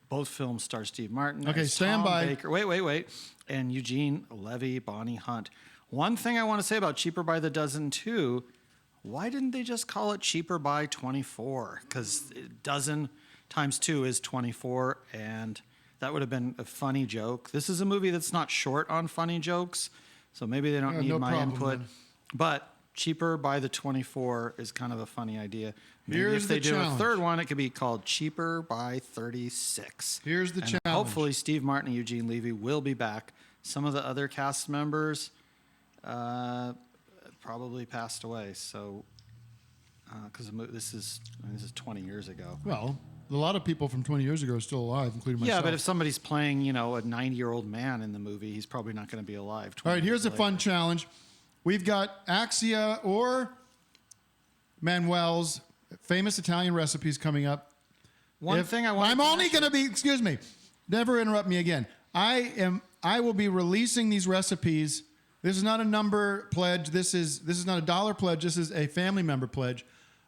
Both films star Steve Martin. Okay, as stand Tom by. Baker. Wait. And Eugene Levy, Bonnie Hunt. One thing I want to say about Cheaper by the Dozen 2, why didn't they just call it Cheaper by 24? Because dozen times 2 is 24, and that would have been a funny joke. This is a movie that's not short on funny jokes, so maybe they don't need no my problem, input. man. But Cheaper by the 24 is kind of a funny idea. Maybe Here's if they the do challenge. a third one, it could be called Cheaper by 36. Here's the And challenge. hopefully Steve Martin and Eugene Levy will be back. Some of the other cast members probably passed away, so because this is 20 years ago. Well, a lot of people from 20 years ago are still alive, including myself. Yeah, but if somebody's playing, a 90-year-old man in the movie, he's probably not going to be alive. All right, 20 here's years a fun later. challenge. We've got Axia or Manuel's famous Italian recipes coming up. I'm only going to be, excuse me, never interrupt me again. I will be releasing these recipes. This is not a number pledge. This is not a dollar pledge. This is a family member pledge.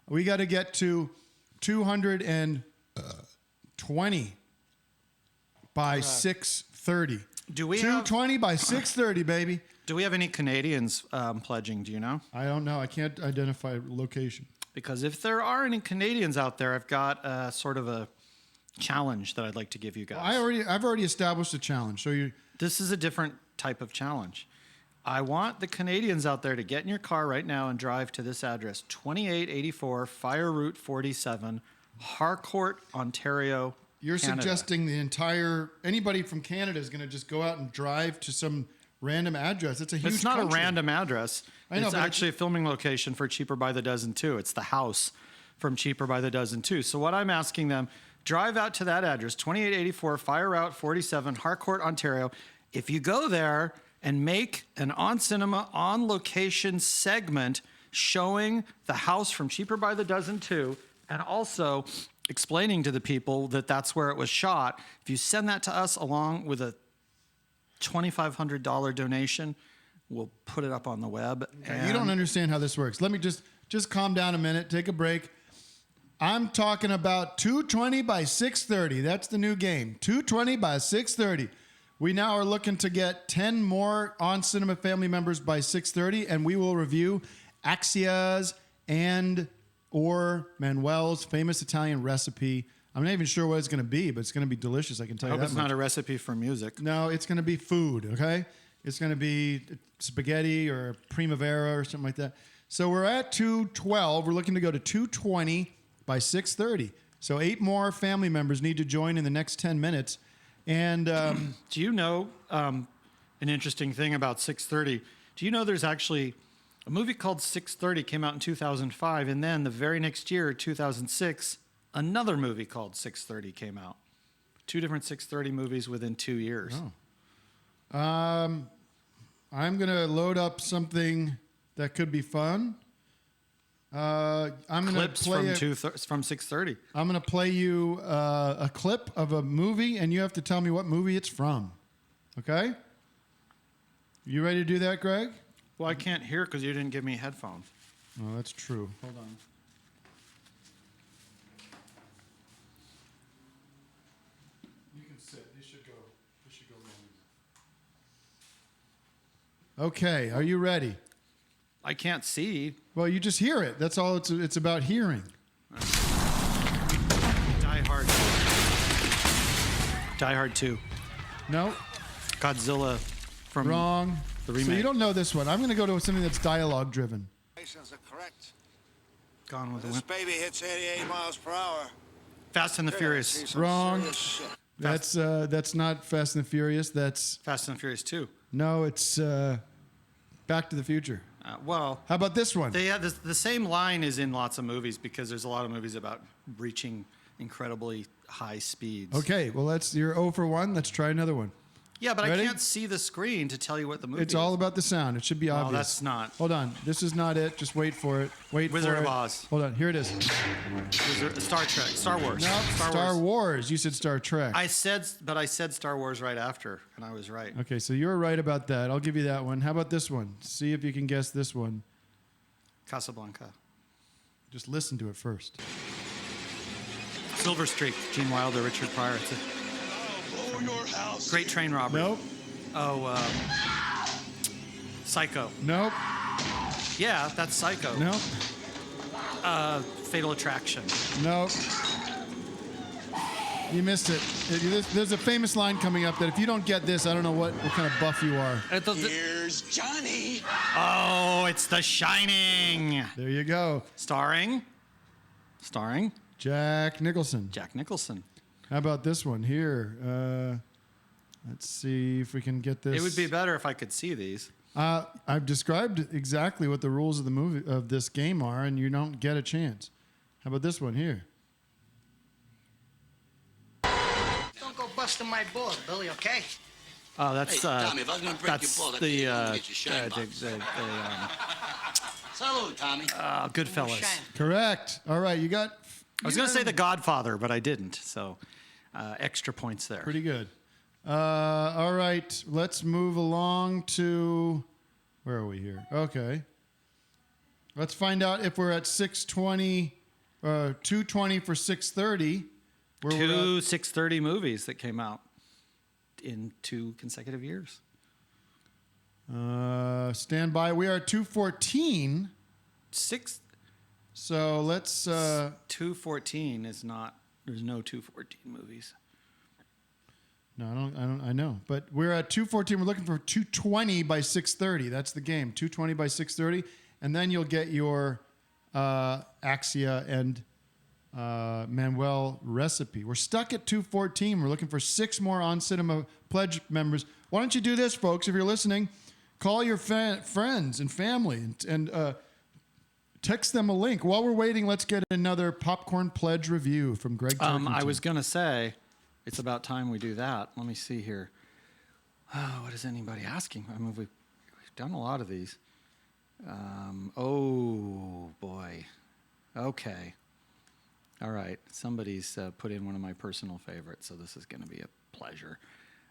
We got to get to 220 by 6:30. Do we 220 by 6:30, baby. Do we have any Canadians pledging? Do you know? I don't know. I can't identify location. Because if there are any Canadians out there, I've got sort of a challenge that I'd like to give you guys. I've already established a challenge. So This is a different type of challenge. I want the Canadians out there to get in your car right now and drive to this address, 2884 Fire Route 47, Harcourt, Ontario, you're Canada. suggesting anybody from Canada is going to just go out and drive to some random address. It's a huge It's not country. a random address. I know, It's but actually a filming location for Cheaper by the Dozen 2. It's the house from Cheaper by the Dozen 2. So what I'm asking them, drive out to that address, 2884 Fire Route 47, Harcourt, Ontario. If you go there and make an On Cinema On Location segment showing the house from Cheaper by the Dozen 2, and also explaining to the people that that's where it was shot, if you send that to us along with a $2,500 donation, we'll put it up on the web. You don't understand how this works. Let me just calm down a minute, take a break. I'm talking about 220 by 630. That's the new game. 220 by 630. We now are looking to get 10 more On Cinema family members by 630, and we will review Axia's and or Manuel's famous Italian recipe. I'm not even sure what it's going to be, but it's going to be delicious. I can tell I you hope that it's much. not a recipe for music. No, it's going to be food, okay? It's going to be spaghetti or primavera or something like that. So we're at 212. We're looking to go to 220 by 630. So 8 more family members need to join in the next 10 minutes. And Do you know an interesting thing about 630? Do you know there's actually a movie called 630 came out in 2005, and then the very next year, 2006, another movie called 630 came out. 2 different 630 movies within 2 years. Oh. I'm going to load up something that could be fun. I'm going to Clips play from 630. I'm going to play you a clip of a movie, and you have to tell me what movie it's from. Okay? You ready to do that, Greg? Well, I can't hear because you didn't give me headphones. Oh, that's true. Hold on. You can sit. This should go long. Okay, are you ready? I can't see. Well, you just hear it. That's all it's about hearing. Die Hard. Die Hard 2. No, Godzilla from wrong. the So remake. you don't know this one. I'm going to go to something that's dialogue driven. Are correct. Gone with the This Wind. baby hits 88 miles per hour. Fast and the See Furious. some Wrong. serious shit. That's not Fast and the Furious. That's Fast and the Furious 2. no, it's Back to the Future. Well, How about this one? they have the same line is in lots of movies because there's a lot of movies about reaching incredibly high speeds. Okay, well you're 0 for 1. Let's try another one. Yeah, but Ready? I can't see the screen to tell you what the movie It's is. all about the sound. It should be obvious. that's not. Hold on. This is not it. Just wait for it. Wait Wizard for of it. Oz. Hold on. Here it is. Star Trek. Star Wars. No, Star Wars. You said Star Trek. I said Star Wars right after, and I was right. Okay, so you're right about that. I'll give you that one. How about this one? See if you can guess this one. Casablanca. Just listen to it first. Silver Streak. Gene Wilder, Richard Pryor. It's a great train robbery. Nope. Oh, Psycho. Nope. Yeah, that's Psycho. Nope. Fatal Attraction. Nope. You missed it. There's a famous line coming up that if you don't get this, I don't know what kind of buff you are. Here's Johnny. Oh, it's The Shining. There you go. Starring Jack Nicholson. Jack Nicholson. How about this one here? Let's see if we can get this. It would be better if I could see these. I've described exactly what the rules of the movie of this game are, and you don't get a chance. How about this one here? Don't go busting my balls, Billy, okay? Oh, that's Hey, Tommy, if I was gonna break that's your balls, I'd the take you home and get your shine box. Salute, Tommy. Goodfellas. Shine. Correct. All right, you got. I was going to say The Godfather, but I didn't. So, extra points there. Pretty good. All right, let's move along to. Where are we here? Okay. Let's find out if we're at 620, 220 for 630. Where we're Two at. 630 movies that came out in 2 consecutive years. Stand by. We are at 214. So let's. 214 is not. There's no 214 movies. No, I know. But we're at 214. We're looking for 220 by 630. That's the game. 220 by 630. And then you'll get your Axia and Manuel recipe. We're stuck at 214. We're looking for 6 more On Cinema Pledge members. Why don't you do this, folks? If you're listening, call your friends and family and text them a link. While we're waiting, let's get another Popcorn Pledge review from Greg Turkington. I was going to say, it's about time we do that. Let me see here. Oh, what is anybody asking? I mean, we've done a lot of these. Oh, boy. Okay. All right. Somebody's put in one of my personal favorites, so this is going to be a pleasure.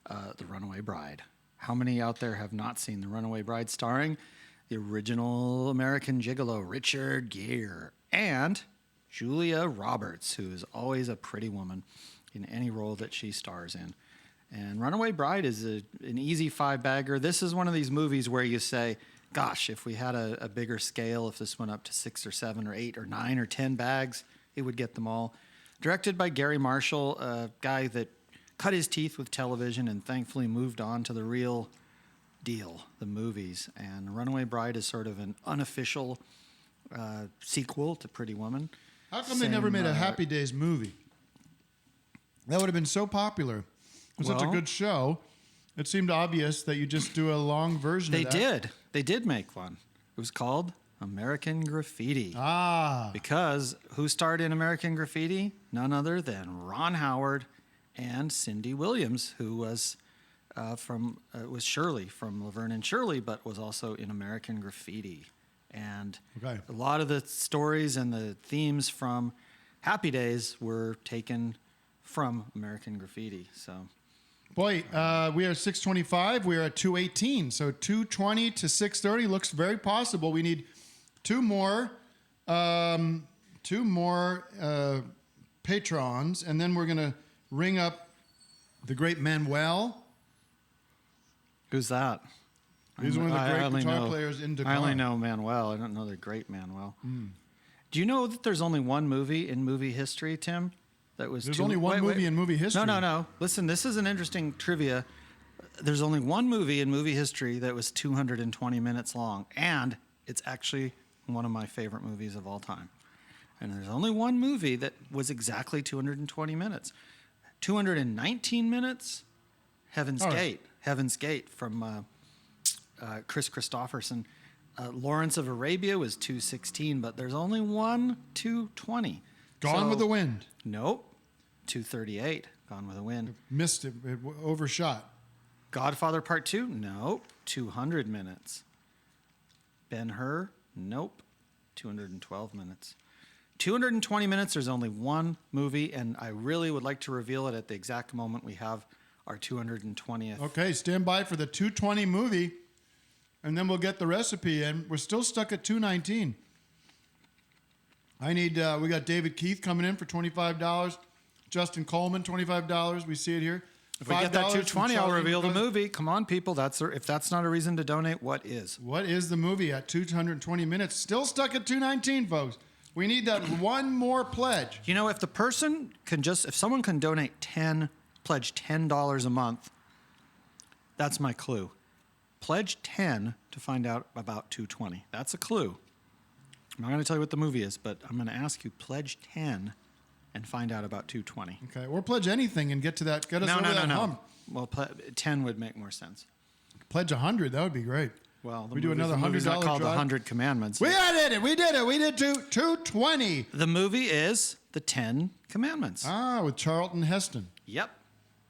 The Runaway Bride. How many out there have not seen The Runaway Bride starring the original American gigolo, Richard Gere, and Julia Roberts, who is always a pretty woman in any role that she stars in. And Runaway Bride is an easy 5-bagger. This is one of these movies where you say, gosh, if we had a bigger scale, if this went up to 6 or 7 or 8 or 9 or 10 bags, it would get them all. Directed by Gary Marshall, a guy that cut his teeth with television and thankfully moved on to the real deal, the movies. And Runaway Bride is sort of an unofficial sequel to Pretty Woman. How come they never made a Happy Days movie? That would have been so popular. It was such a good show. It seemed obvious that you just do a long version of that. They did make one. It was called American Graffiti. Ah. Because who starred in American Graffiti? None other than Ron Howard and Cindy Williams, who was was Shirley from Laverne and Shirley, but was also in American Graffiti. And a lot of the stories and the themes from Happy Days were taken from American Graffiti. So, boy, we are 625. We are at 218. So 220 to 630 looks very possible. We need two more patrons, and then we're gonna ring up the great Manuel. Who's that? He's one of the great guitar players in Dakar. I only know Manuel. I don't know the great Manuel. Do you know that there's only one movie in movie history, Tim? There's only one movie in movie history. No. Listen, this is an interesting trivia. There's only one movie in movie history that was 220 minutes long, and it's actually one of my favorite movies of all time. And there's only one movie that was exactly 220 minutes. 219 minutes, Heaven's Gate. Heaven's Gate from Chris Christopherson. Lawrence of Arabia was 216, but there's only one 220. Gone with the Wind. Nope. 238. Gone with the Wind. Missed it. It overshot. Godfather Part 2? Nope. 200 minutes. Ben-Hur? Nope. 212 minutes. 220 minutes, there's only one movie, and I really would like to reveal it at the exact moment we have our 220th. Okay, stand by for the 220 movie, and then we'll get the recipe in. We're still stuck at 219. We got David Keith coming in for $25. Justin Coleman, $25. We see it here. If we get that 220, I'll reveal the movie. Come on, people. If that's not a reason to donate, what is? What is the movie at 220 minutes? Still stuck at 219, folks. We need that one more pledge. You know, if someone can pledge $10 a month, that's my clue. Pledge 10 to find out about 220. That's a clue. I'm not going to tell you what the movie is, but I'm going to ask you pledge 10 and find out about 220. Okay, or pledge anything and get us over that hump. Well, 10 would make more sense. Pledge 100, that would be great. Well, we do another $100 not called drive. The 100 Commandments. We did it. We did 220. The movie is The 10 Commandments. With Charlton Heston. Yep.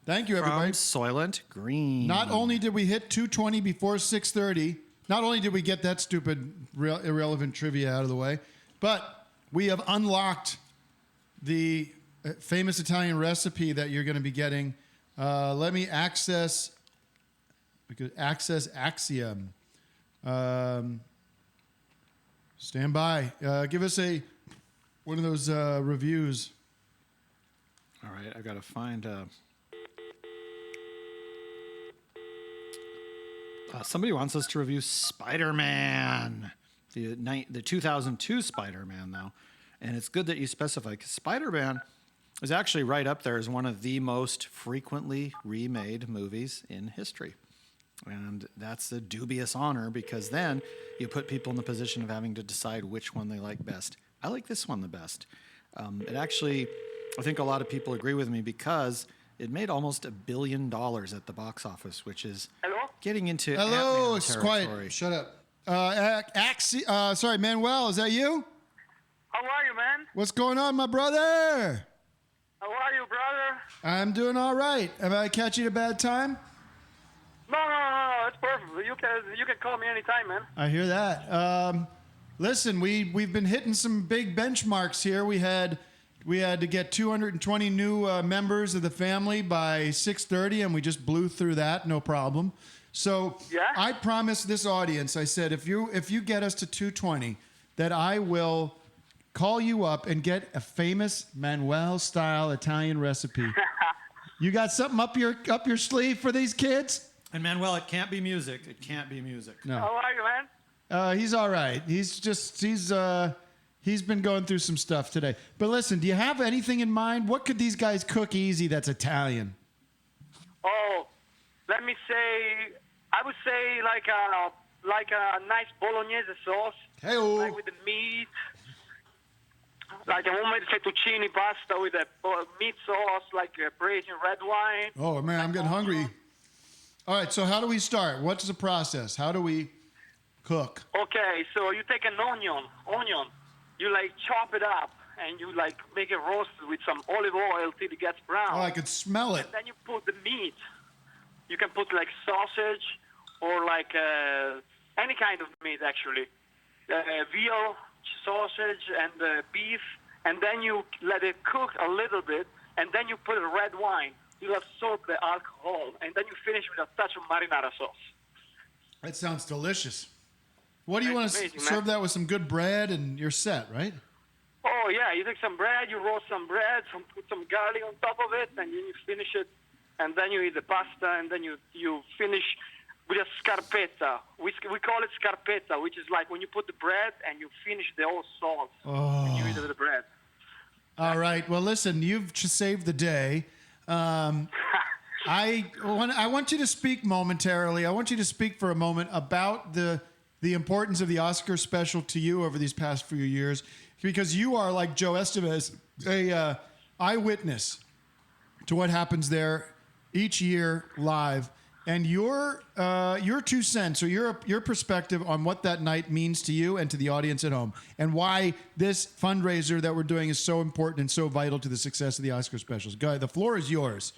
Thank you, everybody. From Soylent Green. Not only did we hit 220 before 6:30, not only did we get that stupid, irrelevant trivia out of the way, but we have unlocked the famous Italian recipe that you're going to be getting. Let me access Axiom. Stand by. Give us one of those reviews. All right, I got to find. Somebody wants us to review Spider-Man, the 2002 Spider-Man, though, and it's good that you specify because Spider-Man is actually right up there as one of the most frequently remade movies in history. And that's a dubious honor because then you put people in the position of having to decide which one they like best. I like this one the best. It actually, I think a lot of people agree with me because it made almost $1 billion at the box office, which is getting into Hello, Ant-Man it's territory. quiet. Shut up. Sorry, Manuel, is that you? How are you, man? What's going on, my brother? How are you, brother? I'm doing all right. Am I catching a bad time? No, it's perfect. You can call me anytime, man. I hear that. Listen, we've been hitting some big benchmarks here. We had to get 220 new members of the family by 6:30, and we just blew through that, no problem. So I promised this audience, I said, if you get us to 220, that I will call you up and get a famous Manuel-style Italian recipe. You got something up your sleeve for these kids? And Manuel, it can't be music. It can't be music. No. How are you, man? He's all right. He's been going through some stuff today. But listen, do you have anything in mind? What could these guys cook easy that's Italian? Oh, let me say, I would say like a nice bolognese sauce, Hey-o. like with the meat, like a homemade fettuccine pasta with a meat sauce, like braised in red wine. Oh, man, I'm getting hungry. All right, so how do we start? What's the process? How do we cook? Okay, so you take an onion, you like chop it up, and you like make it roasted with some olive oil till it gets brown. Oh, I could smell it. And then you put the meat. You can put like sausage or like any kind of meat actually. Veal, sausage, and beef. And then you let it cook a little bit, and then you put red wine. You absorb the alcohol, and then you finish with a touch of marinara sauce. That sounds delicious. What do you want It's to amazing, serve man. that with some good bread, and you're set, right? Oh yeah, you take some bread, you roast some bread, put some garlic on top of it, and then you finish it, and then you eat the pasta, and then you finish with a scarpetta. We call it scarpetta, which is like when you put the bread and you finish the whole sauce. And you eat it with the bread. All right. Well, listen, you've just saved the day. I want you to speak momentarily. I want you to speak for a moment about the importance of the Oscar special to you over these past few years, because you are, like Joe Estevez, a eyewitness to what happens there each year live, and your 2 cents or your perspective on what that night means to you and to the audience at home, and why this fundraiser that we're doing is so important and so vital to the success of the Oscar specials. Guy, the floor is yours.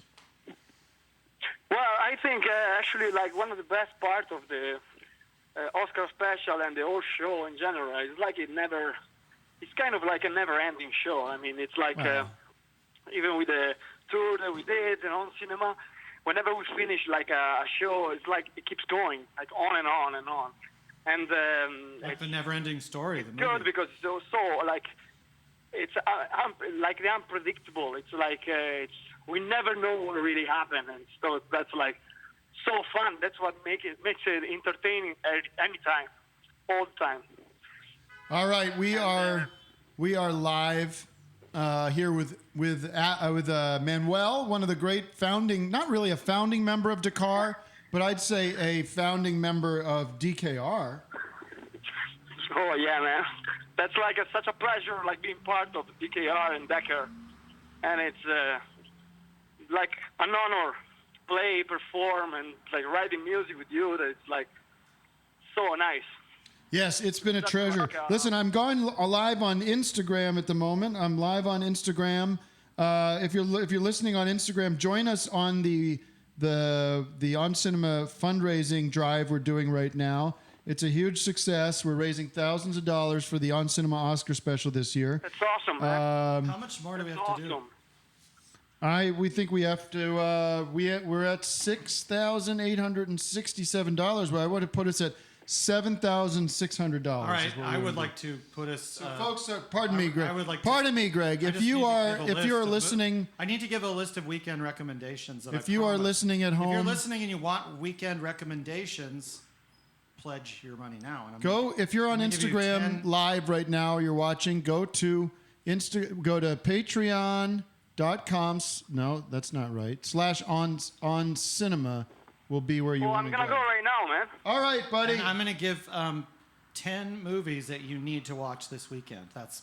Well, I think actually like one of the best parts of the Oscar special and the whole show in general is like it's kind of like a never-ending show. I mean, it's like even with the tour that we did and on cinema, whenever we finish like a show, it's like it keeps going, like on and on and on. And Like the never-ending story. The good movie. because it's so like it's like the unpredictable. It's like we never know what will really happen, and so that's like so fun. That's what makes it entertaining anytime, all the time. All right, we are live here with Manuel, one of the great not really a founding member of Dakar, but I'd say a founding member of DKR. Oh yeah, man, that's like such a pleasure, like being part of DKR and Dakar, and it's like an honor, play, perform, and like writing music with you. That it's like so nice. Yes, it's been a treasure. Listen, I'm going live on Instagram at the moment. I'm live on Instagram. If you're listening on Instagram, join us on the On Cinema fundraising drive we're doing right now. It's a huge success. We're raising thousands of dollars for the On Cinema Oscar special this year. That's awesome, man. How much more do we have to do? We think we have to. We're at $6,867. Well, I would have put us at $7,600. All right, I would like to put us. So, folks, pardon me, Greg. I would like. Pardon me, Greg. If you are listening, I need to give a list of weekend recommendations. If you are listening at home, if you're listening and you want weekend recommendations, pledge your money now. And if you're on Instagram live right now, you're watching. Go to Patreon.com. No, that's not right. /on cinema will be where you want to go. I'm gonna go right now, man. All right, buddy. And I'm gonna give 10 movies that you need to watch this weekend. That's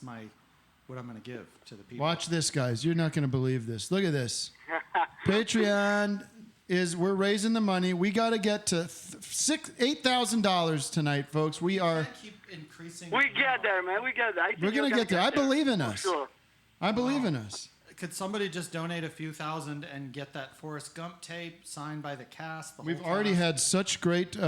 what I'm gonna give to the people. Watch this, guys. You're not gonna believe this. Look at this. Patreon we're raising the money. We got to get to $8,000 tonight, folks. We are. Keep increasing. We get there, man. We get there. We're gonna get there. I believe in us. Sure. I believe in us. Could somebody just donate a few thousand and get that Forrest Gump tape signed by the cast? We've already had such great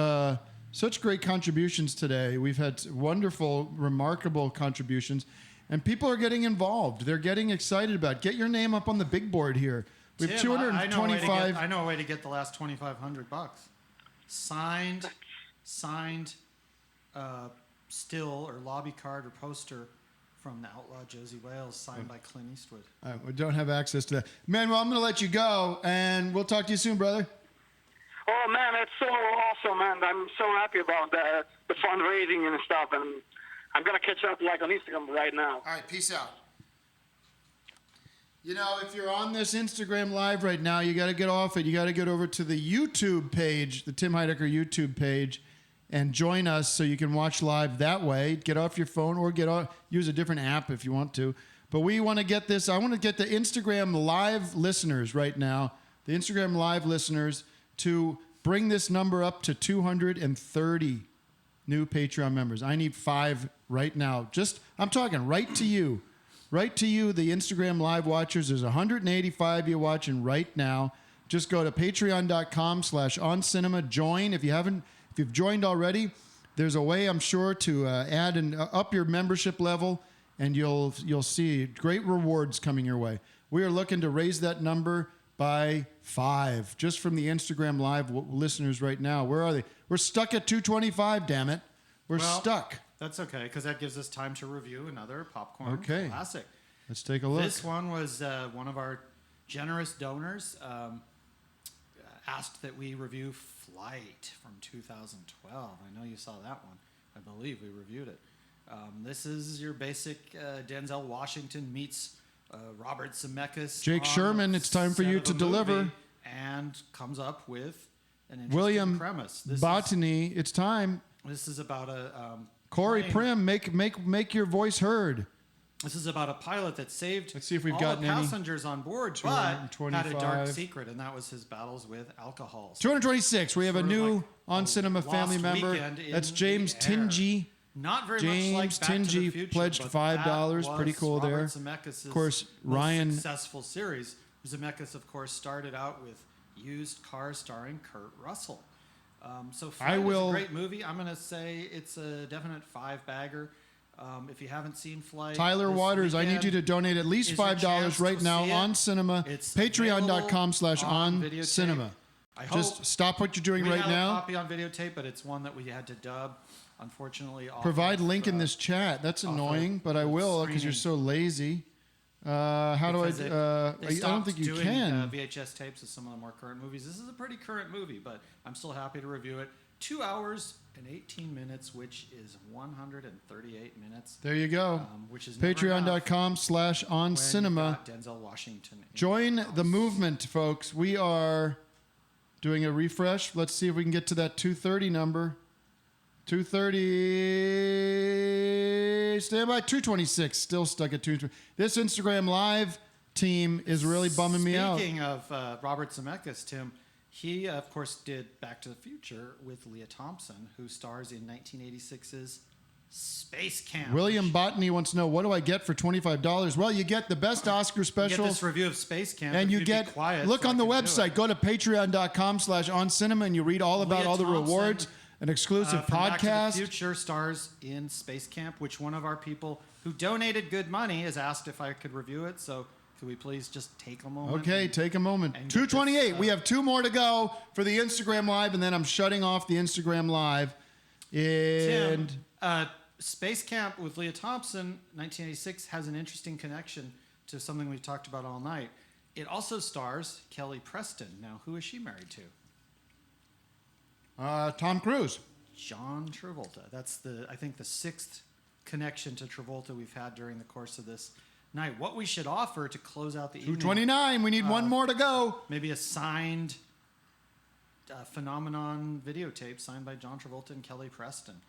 contributions today. We've had wonderful, remarkable contributions, and people are getting involved. They're getting excited about it. Get your name up on the big board here. We have 225. I know a way to get the last $2,500. Signed, still or lobby card or poster from the Outlaw Josie Wales, signed by Clint Eastwood. We don't have access to that. Manuel, I'm going to let you go, and we'll talk to you soon, brother. Oh, man, that's so awesome, man. I'm so happy about the fundraising and stuff, and I'm going to catch up like on Instagram right now. All right, peace out. You know, if you're on this Instagram Live right now, you got to get off it. You got to get over to the YouTube page, the Tim Heidecker YouTube page, and join us so you can watch live that way. Get off your phone or use a different app if you want to. But we want to get this. I want to get the Instagram Live listeners right now, the Instagram Live listeners, to bring this number up to 230 new Patreon members. I need 5 right now. I'm talking right to you. Right to you, the Instagram Live watchers. There's 185 you watching right now. Just go to patreon.com/oncinema. Join. If you've joined already, there's a way, I'm sure, to add and up your membership level, and you'll see great rewards coming your way. We are looking to raise that number by 5 just from the Instagram Live listeners right now. Where are they? We're stuck at 225, damn it. We're stuck. That's okay, because that gives us time to review another popcorn classic. Let's take a look. This one was one of our generous donors asked that we review Flight from 2012. I know you saw that one. I believe we reviewed it. This is your basic Denzel Washington meets Robert Zemeckis. Jake Sherman, it's time for you to deliver. And comes up with an interesting William premise. Botany, it's time. This is about a... Corey Prim, make your voice heard. This is about a pilot that saved Let's see if we've all gotten the any. passengers on board, but had a dark 225. secret, and that was his battles with alcohol. 226. We have a Sort of new like On Cinema Lost family member. Weekend in That's James the air. Tingy. Not very James much like Back to the Tingy Future, pledged but $5. that Pretty was cool Robert there. Zemeckis' Of course, most Ryan. successful series. Zemeckis, of course, started out with Used Cars starring Kurt Russell. So Flight is a great movie. I'm going to say it's a definite 5-bagger. If you haven't seen Flight, Tyler Waters, I need you to donate at least $5 right now on Cinema. It's Patreon.com/oncinema. Just stop what you're doing right We have now. a copy on videotape, but it's one that we had to dub. Unfortunately, Provide link in this chat. That's annoying, but I will because you're so lazy. How do I? I don't think you can. VHS tapes of some of the more current movies. This is a pretty current movie, but I'm still happy to review it. 2 hours and 18 minutes, which is 138 minutes. There you go. Which is Patreon.com/oncinema. Denzel Washington. Join the movement, folks. We are doing a refresh. Let's see if we can get to that 230 number. 230. Stand by. 226. Still stuck at 220. This Instagram Live team is really bumming me out. Speaking of Robert Zemeckis, Tim, he, of course, did Back to the Future with Leah Thompson, who stars in 1986's Space Camp. William Botany wants to know, what do I get for $25? Well, you get the best Oscar special. You get this review of Space Camp. And you get, look on the website, go to patreon.com/oncinema, and you read all about all the rewards, an exclusive podcast. Back to the Future stars in Space Camp, which one of our people who donated good money has asked if I could review it. So could we please just take a moment? Okay, take a moment. 228. We have 2 more to go for the Instagram Live, and then I'm shutting off the Instagram Live. And Tim, Space Camp with Leah Thompson, 1986, has an interesting connection to something we've talked about all night. It also stars Kelly Preston. Now, who is she married to? Tom Cruise. John Travolta. That's I think the 6th connection to Travolta we've had during the course of this night. What we should offer to close out the evening. 229. We need 1 more to go. Maybe a signed Phenomenon videotape signed by John Travolta and Kelly Preston.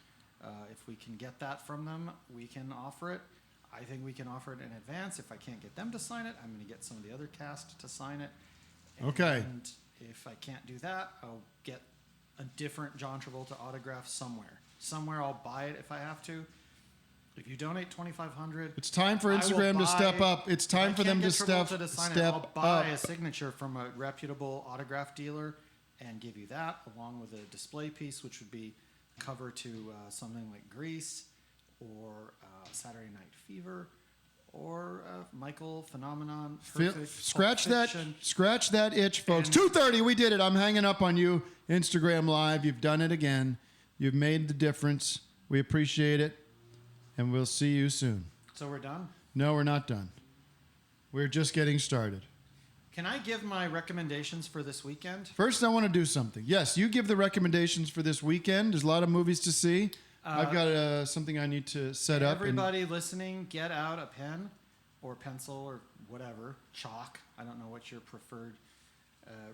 If we can get that from them, we can offer it. I think we can offer it in advance. If I can't get them to sign it, I'm going to get some of the other cast to sign it. Okay. And if I can't do that, I'll get a different John Travolta autograph somewhere. Somewhere I'll buy it if I have to. If you donate $2,500, it's time for Instagram to step up. It's time for them to step I'll buy a signature from a reputable autograph dealer and give you that, along with a display piece, which would be cover to something like Grease or Saturday Night Fever or Michael Phenomenon. Scratch that itch, folks. 2:30, we did it. I'm hanging up on you, Instagram Live. You've done it again. You've made the difference. We appreciate it, and we'll see you soon. So we're done? No, we're not done. We're just getting started. Can I give my recommendations for this weekend? First, I want to do something. Yes, you give the recommendations for this weekend. There's a lot of movies to see. I've got something I need to set up. Everybody listening, get out a pen or pencil or whatever, chalk. I don't know what your preferred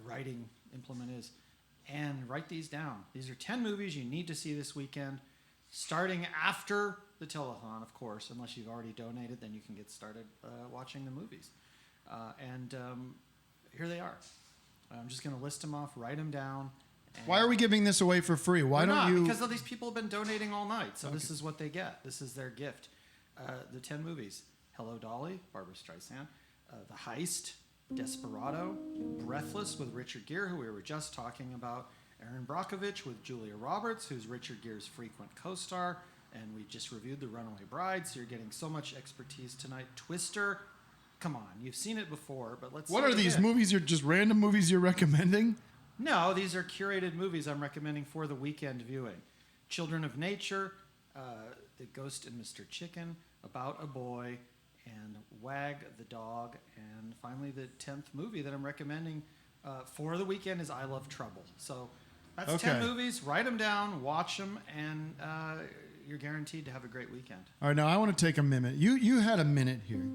writing implement is. And write these down. These are 10 movies you need to see this weekend, starting after the telethon, of course. Unless you've already donated, then you can get started watching the movies. And here they are. I'm just going to list them off, write them down. Why are we giving this away for free? Why don't you? Because all these people have been donating all night, so this is what they get. This is their gift. The 10 movies: Hello, Dolly, Barbra Streisand; The Heist, Desperado; Breathless with Richard Gere, who we were just talking about; Erin Brockovich with Julia Roberts, who's Richard Gere's frequent co-star, and we just reviewed The Runaway Bride, so you're getting so much expertise tonight. Twister. Come on, you've seen it before, but let's. What see are it these again. movies? You're just random movies you're recommending? No, these are curated movies I'm recommending for the weekend viewing. Children of Nature, The Ghost and Mr. Chicken, About a Boy, and Wag the Dog. And finally, the 10th movie that I'm recommending for the weekend is I Love Trouble. So that's 10 movies. Write them down, watch them, and you're guaranteed to have a great weekend. All right, now I want to take a minute. You had a minute here.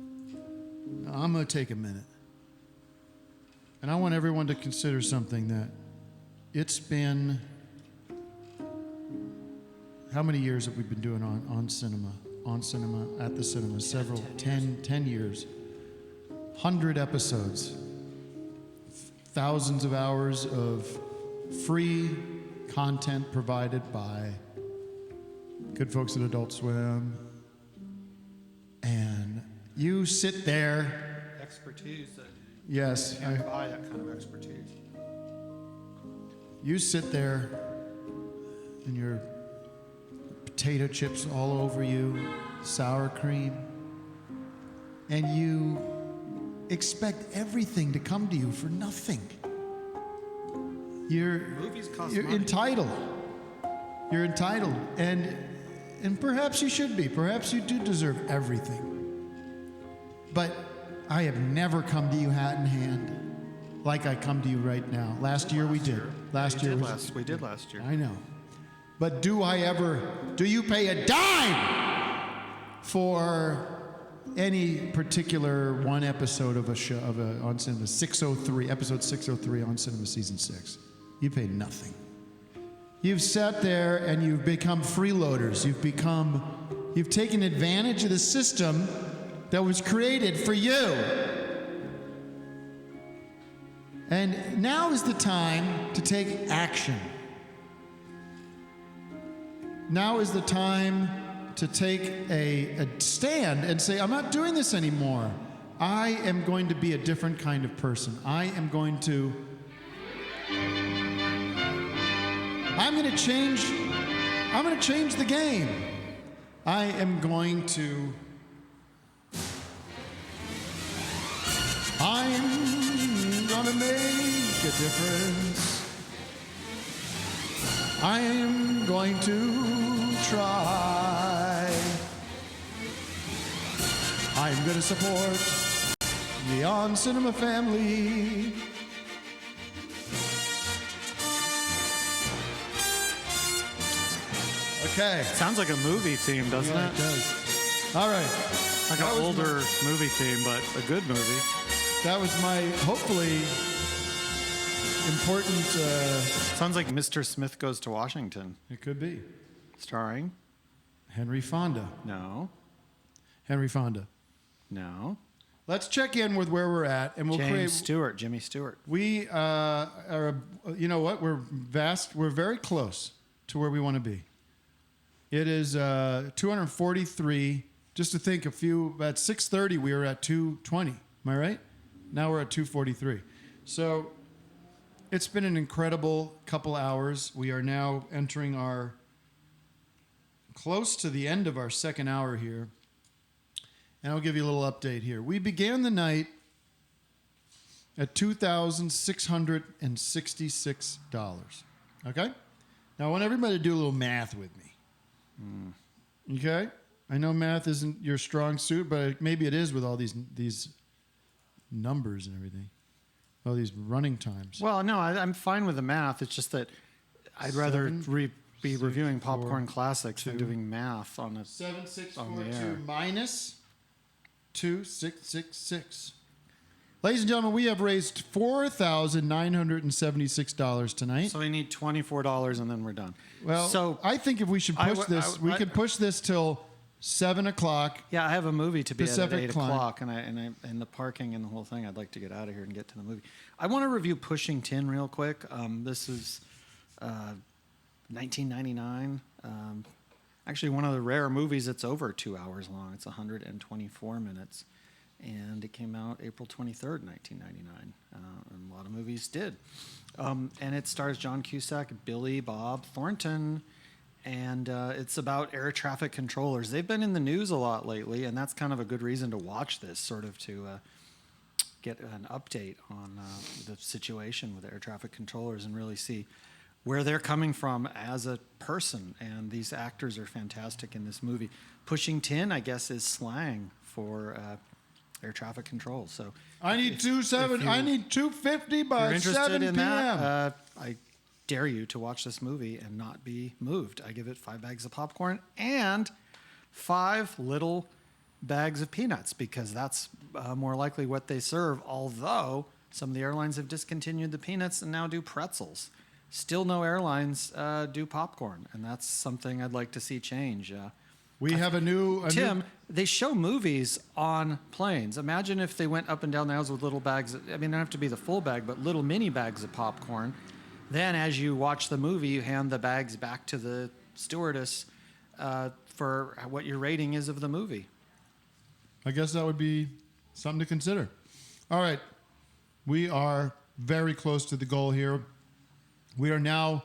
I'm going to take a minute. And I want everyone to consider something that it's been, how many years have we been doing on cinema, at the cinema? Several, 10 years. 100 episodes. Thousands of hours of free content provided by good folks at Adult Swim. And you sit there. Expertise. Yes. You can't buy that kind of expertise. You sit there and your potato chips all over you, sour cream, and you expect everything to come to you for nothing. Movies cost You're money. entitled. You're entitled. And perhaps you should be. Perhaps you do deserve everything. But I have never come to you hat in hand like I come to you right now. Last year we did. We did last year. I know. But do you pay a dime for any particular one episode of a show on Cinema 603, episode 603 on Cinema Season 6? You pay nothing. You've sat there and you've become freeloaders. You've taken advantage of the system that was created for you. And now is the time to take action. Now is the time to take a stand and say, I'm not doing this anymore. I am going to be a different kind of person. I'm going to change the game. I'm going to make a difference. I'm going to try. I'm going to support the On Cinema family. Okay. Sounds like a movie theme, doesn't Yeah, it? it does. All right. Like That an was older movie theme, but a good movie. That was my, hopefully, important. Sounds like Mr. Smith Goes to Washington. It could be. Starring? Henry Fonda. No. Henry Fonda. No. Let's check in with where we're at, and we'll Jimmy Stewart. We are, you know what? We're vast. We're very close to where we want to be. It is 243. Just to think, at 6:30 we were at 220. Am I right? Now we're at 243. So it's been an incredible couple hours. We are now entering close to the end of our second hour here. And I'll give you a little update here. We began the night at $2,666. Okay? Now I want everybody to do a little math with me. Okay? I know math isn't your strong suit, but maybe it is with all these numbers and everything. All these running times. Well, no, I'm fine with the math. It's just that I'd rather be reviewing popcorn classics than doing math on a 7642 minus 2666. Ladies and gentlemen, we have raised $4,976 tonight. So we need $24 and then we're done. Well, so I think if we should push this, we could push this till 7 o'clock. Yeah, I have a movie to be Pacific at 8 Climb. o'clock, and the parking and the whole thing. I'd like to get out of here and get to the movie. I want to review Pushing Tin real quick. This is 1999. Actually, one of the rare movies that's over 2 hours long. It's 124 minutes, and it came out April 23rd, 1999. And a lot of movies did. And it stars John Cusack, Billy Bob Thornton. And it's about air traffic controllers. They've been in the news a lot lately, and that's kind of a good reason to watch this, sort of to get an update on the situation with air traffic controllers and really see where they're coming from as a person. And these actors are fantastic in this movie. Pushing tin, I guess, is slang for air traffic control. So I need 250 by you're interested 7 in p.m. that, I dare you to watch this movie and not be moved. I give it 5 bags of popcorn and 5 little bags of peanuts because that's more likely what they serve, although some of the airlines have discontinued the peanuts and now do pretzels. Still no airlines do popcorn, and that's something I'd like to see change. We have a new... Tim, they show movies on planes. Imagine if they went up and down the aisles with little bags. I mean, they don't have to be the full bag, but little mini bags of popcorn. Then, as you watch the movie, you hand the bags back to the stewardess for what your rating is of the movie. I guess that would be something to consider. All right. We are very close to the goal here. We are now...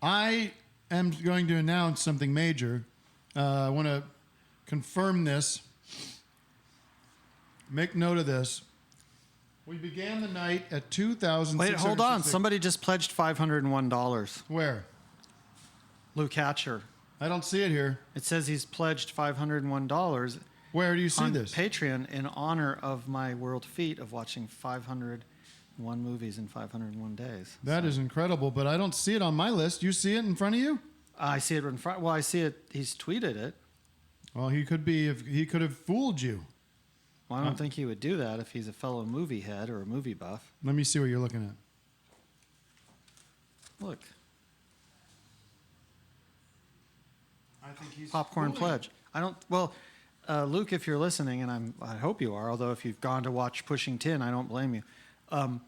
I am going to announce something major. I want to confirm this. Make note of this. We began the night at $2,666. Wait, hold on. Somebody just pledged $501. Where? Luke Hatcher. I don't see it here. It says he's pledged $501 Where do you see on this? Patreon in honor of my world feat of watching 501 movies in 501 days. That is incredible, but I don't see it on my list. You see it in front of you? I see it in front. Well, I see it. He's tweeted it. Well, he could have fooled you. Well, I don't think he would do that if he's a fellow movie head or a movie buff. Let me see what you're looking at. Look. I think he's Popcorn pledge. I don't. Well, Luke, if you're listening, and I hope you are. Although if you've gone to watch Pushing Tin, I don't blame you. I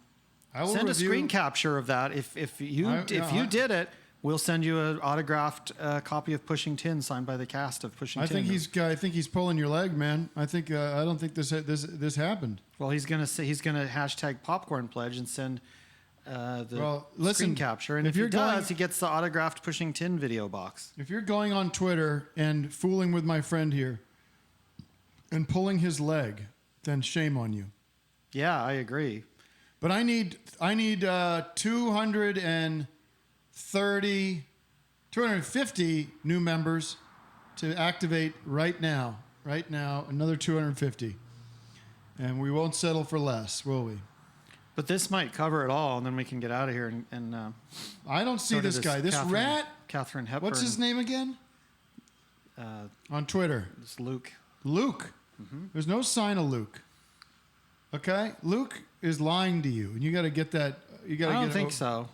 will Send a review- screen capture of that. If you did it, we'll send you an autographed copy of Pushing Tin signed by the cast of Pushing I Tin. think he's pulling your leg, man. I don't think this happened. Well, he's gonna hashtag popcorn pledge and send the screen capture. And if he does, he gets the autographed Pushing Tin video box. If you're going on Twitter and fooling with my friend here and pulling his leg, then shame on you. Yeah, I agree. But I need 250 new members to activate right now. Right now, another 250. And we won't settle for less, will we? But this might cover it all, and then we can get out of here and I don't see this guy. This rat. Catherine Hepburn. What's his name again? On Twitter. It's Luke. Luke. Mm-hmm. There's no sign of Luke. Okay? Luke is lying to you, and you got to get that. I don't think so.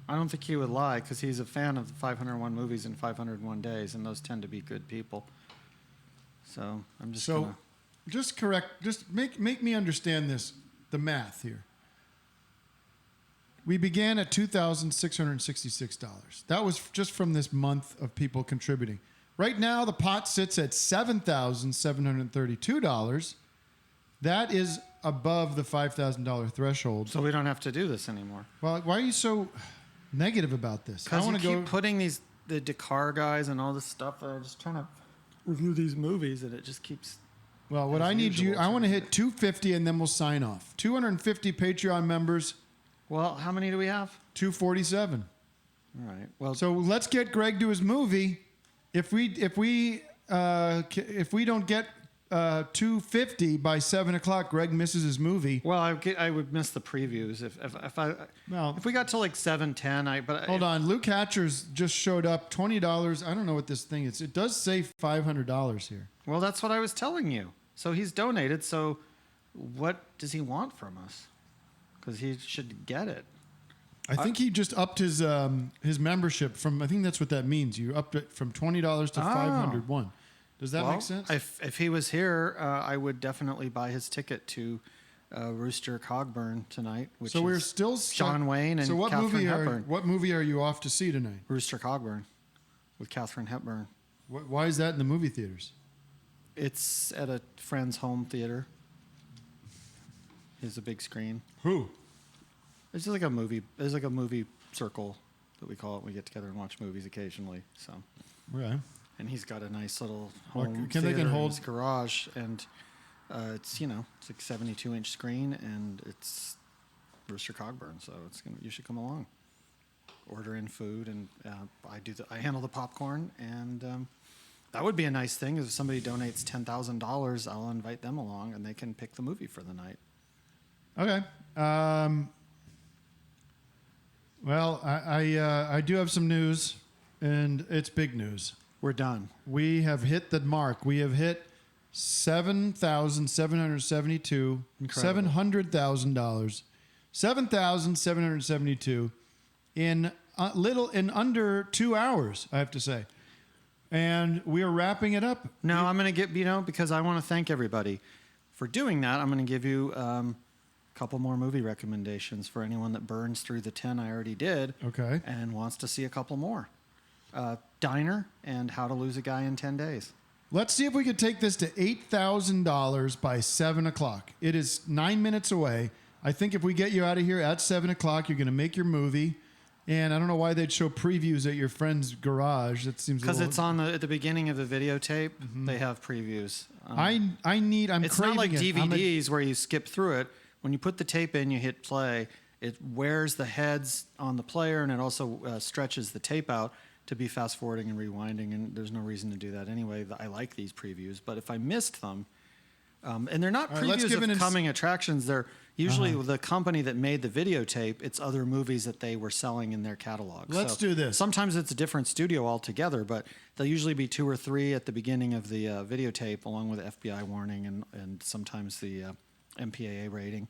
I don't think he would lie because he's a fan of the 501 movies in 501 days, and those tend to be good people. So I'm just gonna... just correct. Just make me understand this. The math here. We began at $2,666. That was just from this month of people contributing. Right now, the pot sits at $7,732. That is above the $5,000 threshold. So we don't have to do this anymore. Well, why are you so negative about this? Because you keep putting the Dakar guys and all this stuff. I'm just trying to review these movies, and it just keeps... Well, what I need I want to hit 250, and then we'll sign off. 250 Patreon members. Well, how many do we have? 247. All right. Well, so let's get Greg to his movie. If we if we don't get 250 by 7 o'clock, Greg misses his movie. Well, I would miss the previews if we got to like 7:10. Hold on, Luke Hatcher's just showed up. $20. I don't know what this thing is. It does say $500 here. Well, that's what I was telling you. So he's donated. So what does he want from us? Because he should get it. I think he just upped his membership from. I think that's what that means. You upped it from $20 to $501. Does that make sense? If he was here, I would definitely buy his ticket to Rooster Cogburn tonight. Which so we're is still John Wayne and what Katharine Hepburn. What movie are you off to see tonight? Rooster Cogburn with Katharine Hepburn. Why is that in the movie theaters? It's at a friend's home theater. It's a big screen. Who? It's just like a movie. There's like a movie circle that we call it. We get together and watch movies occasionally. So. Right. And he's got a nice little home They theater can hold in his garage, and it's it's like 72-inch screen, and it's Rooster Cogburn, so you should come along. Order in food, and I handle the popcorn, and that would be a nice thing. If somebody donates $10,000, I'll invite them along, and they can pick the movie for the night. Okay. Well, I do have some news, and it's big news. We're done. We have hit the mark. We have hit $7,772. $700,000. $7,772 in under 2 hours, I have to say. And we are wrapping it up. No, I'm going to get, because I want to thank everybody for doing that. I'm going to give you a couple more movie recommendations for anyone that burns through the 10 I already did. Okay. And wants to see a couple more. Diner and How to Lose a Guy in 10 Days. Let's see if we could take this to $8,000 by 7 o'clock. It is 9 minutes away. I think if we get you out of here at 7 o'clock, you're going to make your movie. And I don't know why they'd show previews at your friend's garage. That seems because it's on at the beginning of the videotape. Mm-hmm. They have previews. I'm it's not like DVDs where you skip through it. When you put the tape in, you hit play. It wears the heads on the player, and it also stretches the tape out to be fast forwarding and rewinding, and there's no reason to do that anyway. I like these previews, but if I missed them, and they're not previews of coming attractions, they're usually the company that made the videotape, it's other movies that they were selling in their catalog. Let's do this. Sometimes it's a different studio altogether, but there'll usually be 2 or 3 at the beginning of the videotape, along with the FBI warning and sometimes the MPAA rating.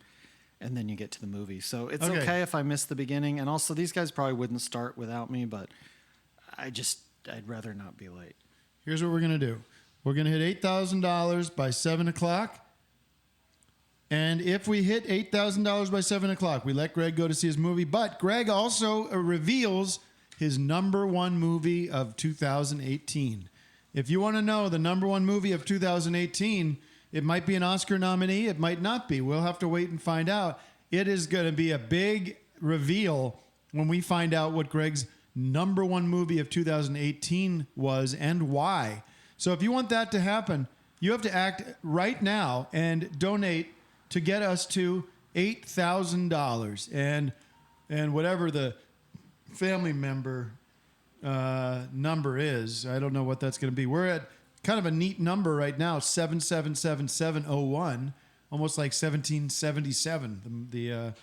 And then you get to the movie. So it's okay if I miss the beginning. And also, these guys probably wouldn't start without me, but I'd rather not be late. Here's what we're going to do. We're going to hit $8,000 by 7 o'clock. And if we hit $8,000 by 7 o'clock, we let Greg go to see his movie. But Greg also reveals his number one movie of 2018. If you want to know the number one movie of 2018, it might be an Oscar nominee. It might not be. We'll have to wait and find out. It is going to be a big reveal when we find out what Greg's number one movie of 2018 was and why. So if you want that to happen, you have to act right now and donate to get us to $8,000. And whatever the family member number is, I don't know what that's going to be. We're at kind of a neat number right now, 777-701, almost like 1777.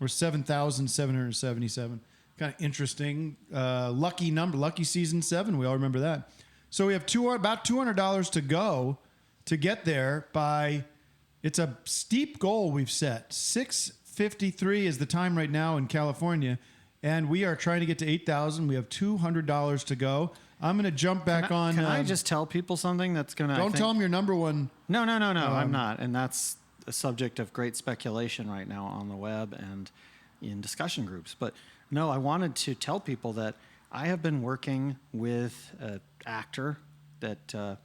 We're 7,777. Kind of interesting. Lucky number, lucky season 7. We all remember that. So we have about $200 to go to get there by. It's a steep goal we've set. 6:53 is the time right now in California, and we are trying to get to 8,000. We have $200 to go. I'm going to jump back on. Can I just tell people something that's going to... Don't tell them your number one. No, I'm not. And that's a subject of great speculation right now on the web and in discussion groups. But no, I wanted to tell people that I have been working with an actor that,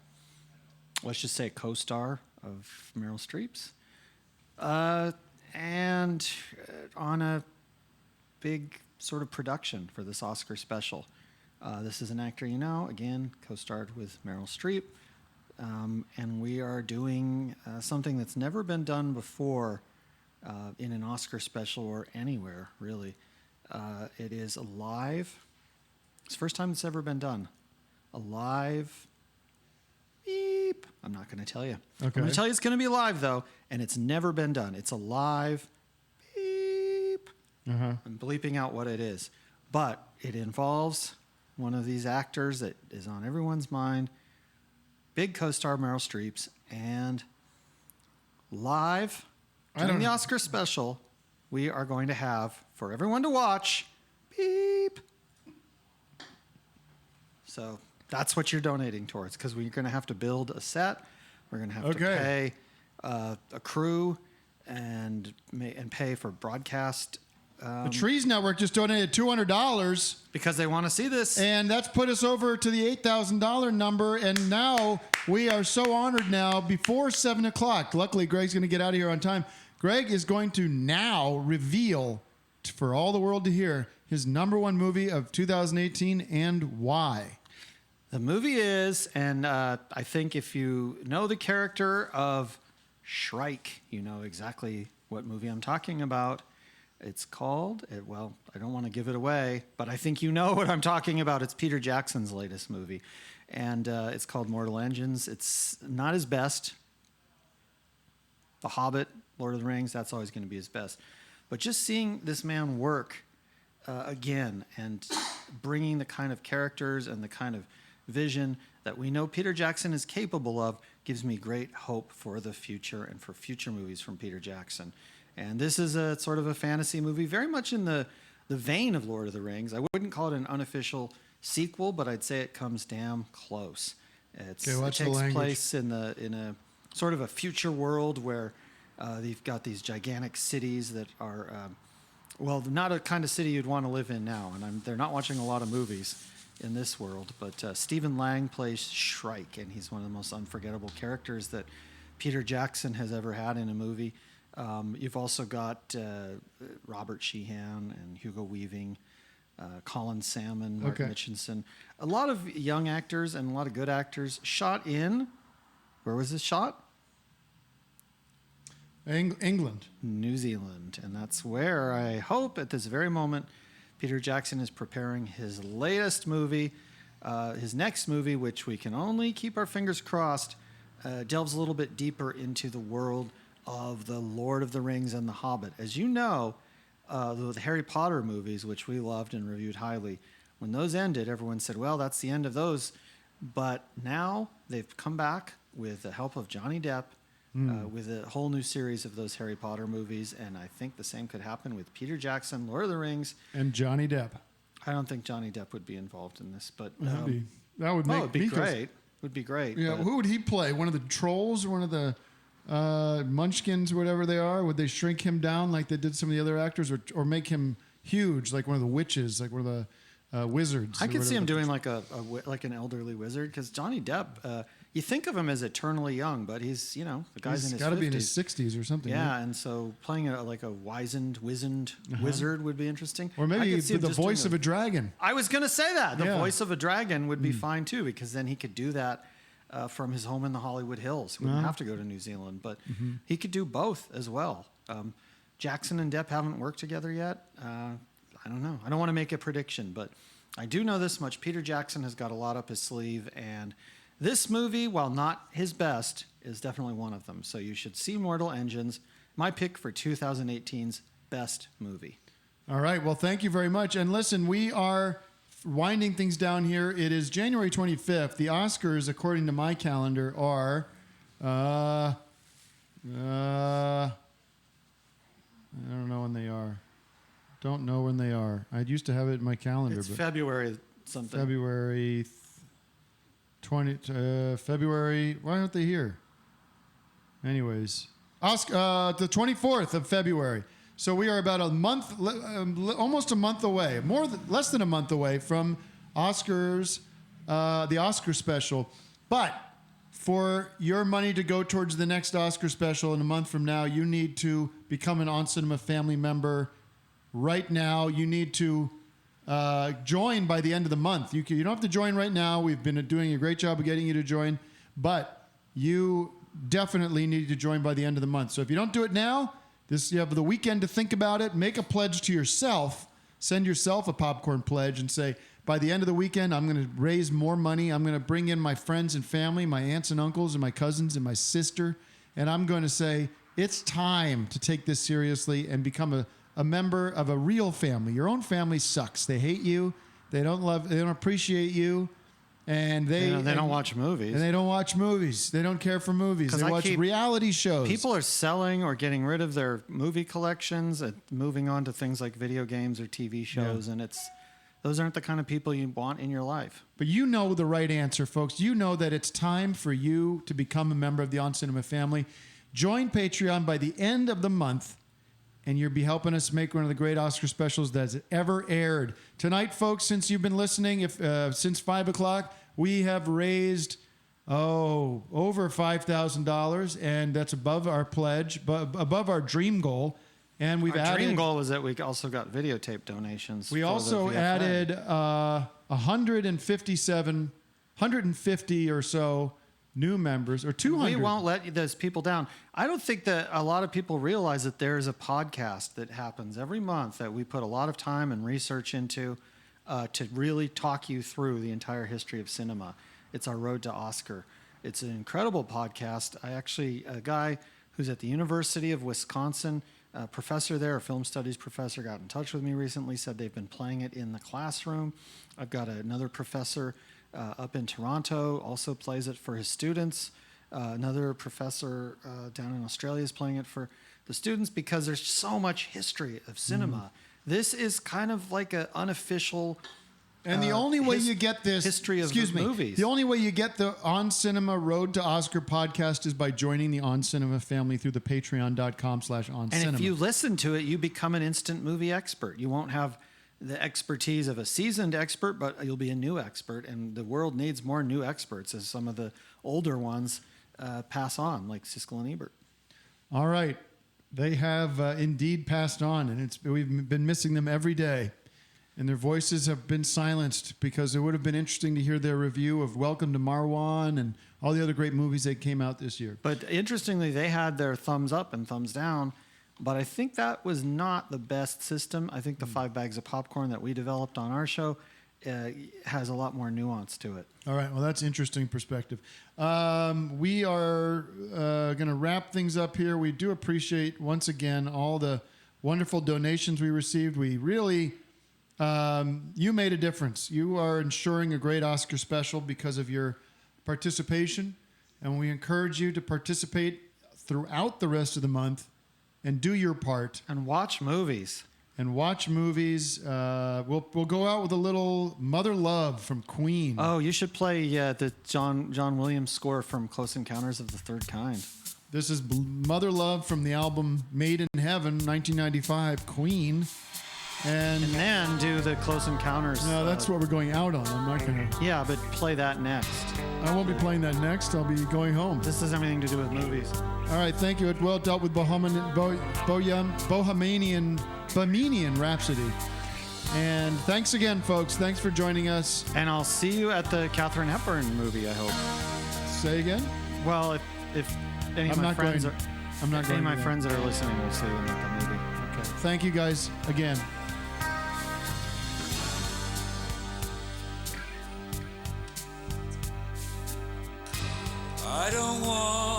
let's just say, co-star of Meryl Streep's, and on a big sort of production for this Oscar special. This is an actor again, co-starred with Meryl Streep, and we are doing something that's never been done before in an Oscar special or anywhere, really. It is a live, it's the first time it's ever been done, a live beep. I'm not going to tell you. Okay. I'm going to tell you it's going to be live, though, and it's never been done. It's a live beep. I'm bleeping out what it is. But it involves one of these actors that is on everyone's mind, big co-star Meryl Streep's, and live during the Oscar special, we are going to have, for everyone to watch, beep. So that's what you're donating towards, because we're going to have to build a set. We're going to have to pay a crew and pay for broadcast. The Trees Network just donated $200 because they want to see this. And that's put us over to the $8,000 number. And now we are so honored now before 7 o'clock. Luckily, Greg's going to get out of here on time. Greg is going to now reveal for all the world to hear his number one movie of 2018 and why. The movie is, and I think if you know the character of Shrike, you know exactly what movie I'm talking about. It's called, well, I don't want to give it away, but I think you know what I'm talking about. It's Peter Jackson's latest movie, and it's called Mortal Engines. It's not his best. The Hobbit, Lord of the Rings, that's always going to be his best. But just seeing this man work again and bringing the kind of characters and the kind of vision that we know Peter Jackson is capable of gives me great hope for the future and for future movies from Peter Jackson. And this is a sort of a fantasy movie, very much in the vein of Lord of the Rings. I wouldn't call it an unofficial sequel, but I'd say it comes damn close. It takes place in a sort of a future world where you've got these gigantic cities that are, well, not a kind of city you'd want to live in now. And they're not watching a lot of movies in this world. But Stephen Lang plays Shrike, and he's one of the most unforgettable characters that Peter Jackson has ever had in a movie. You've also got Robert Sheehan and Hugo Weaving, Colin Salmon, Mark Mitchinson. A lot of young actors and a lot of good actors shot in, where was this shot? England. New Zealand. And that's where I hope at this very moment Peter Jackson is preparing his latest movie. His next movie, which we can only keep our fingers crossed, delves a little bit deeper into the world of the Lord of the Rings and the Hobbit. As you know, the Harry Potter movies, which we loved and reviewed highly, when those ended, everyone said, well, that's the end of those. But now they've come back with the help of Johnny Depp with a whole new series of those Harry Potter movies. And I think the same could happen with Peter Jackson, Lord of the Rings. And Johnny Depp. I don't think Johnny Depp would be involved in this, but that would make it'd be great. Would be great. Yeah, who would he play? One of the trolls or one of the munchkins or whatever they are? Would they shrink him down like they did some of the other actors, or make him huge like one of the witches, like one of the wizards? I could see him doing like an elderly wizard, because Johnny Depp, you think of him as eternally young, but he's, the guy's in his 50s. He's got to be in his 60s or something. Yeah, and so playing like a wizened wizard would be interesting. Or maybe with the voice of a dragon. I was going to say that. The voice of a dragon would be fine too, because then he could do that from his home in the Hollywood Hills. He wouldn't have to go to New Zealand, but he could do both as well. Jackson and Depp haven't worked together yet. I don't know. I don't want to make a prediction, but I do know this much. Peter Jackson has got a lot up his sleeve, and this movie, while not his best, is definitely one of them. So you should see Mortal Engines, my pick for 2018's best movie. All right. Well, thank you very much. And listen, we are winding things down here. It is January 25th. The Oscars, according to my calendar, are I don't know when they are. Don't know when they are. I used to have it in my calendar. It's February something. February 20. February. Why aren't they here? Anyways, the 24th of February. So we are about a month, almost a month away, less than a month away from Oscars, the Oscar special. But for your money to go towards the next Oscar special in a month from now, you need to become an On Cinema family member right now. You need to join by the end of the month. You don't have to join right now. We've been doing a great job of getting you to join, but you definitely need to join by the end of the month. So if you don't do it now, you have the weekend to think about it. Make a pledge to yourself. Send yourself a popcorn pledge and say, by the end of the weekend, I'm going to raise more money. I'm going to bring in my friends and family, my aunts and uncles and my cousins and my sister. And I'm going to say, it's time to take this seriously and become a member of a real family. Your own family sucks. They hate you. They don't appreciate you. And they don't watch movies. And they don't watch movies. They don't care for movies. They watch reality shows. People are selling or getting rid of their movie collections and moving on to things like video games or TV shows. And those aren't the kind of people you want in your life. But you know the right answer, folks. You know that it's time for you to become a member of the On Cinema family. Join Patreon by the end of the month, and you'll be helping us make one of the great Oscar specials that's ever aired. Tonight, folks, since you've been listening, since 5 o'clock, we have raised, over $5,000, and that's above our pledge, above our dream goal. And we've Our dream goal was that we also got videotape donations. We also added 150 or so new members, or 200. We won't let those people down. I don't think that a lot of people realize that there's a podcast that happens every month that we put a lot of time and research into to really talk you through the entire history of cinema. It's our Road to Oscar. It's an incredible podcast. A guy who's at the University of Wisconsin, a professor there, a film studies professor, got in touch with me recently, said they've been playing it in the classroom. I've got another professor up in Toronto, also plays it for his students. Another professor down in Australia is playing it for the students because there's so much history of cinema. This is kind of like an unofficial and the only way you get this history of movies. The only way you get the On Cinema Road to Oscar podcast is by joining the On Cinema family through the patreon.com/oncinema. And if you listen to it, you become an instant movie expert. You won't have the expertise of a seasoned expert, but you'll be a new expert. And the world needs more new experts as some of the older ones pass on, like Siskel and Ebert. All right. They have indeed passed on, and we've been missing them every day. And their voices have been silenced because it would have been interesting to hear their review of Welcome to Marwan and all the other great movies that came out this year. But interestingly, they had their thumbs up and thumbs down, but I think that was not the best system. I think the 5 bags of popcorn that we developed on our show has a lot more nuance to it. All right. Well, that's interesting perspective. We are going to wrap things up here. We do appreciate, once again, all the wonderful donations we received. We really... you made a difference. You are ensuring a great Oscar special because of your participation, and we encourage you to participate throughout the rest of the month and do your part. And watch movies. We'll go out with a little Mother Love from Queen. Oh, you should play the John Williams score from Close Encounters of the Third Kind. This is Mother Love from the album Made in Heaven, 1995, Queen. And then do the Close Encounters. No, that's what we're going out on. I'm not going to... Yeah, but play that next. I won't be playing that next. I'll be going home. This has everything to do with movies. All right, thank you. It well dealt with Bohemian Rhapsody. And thanks again, folks. Thanks for joining us. And I'll see you at the Katharine Hepburn movie, I hope. Say again? Well, if any of my friends that are listening will see them at the movie. Okay. Thank you guys again. I don't want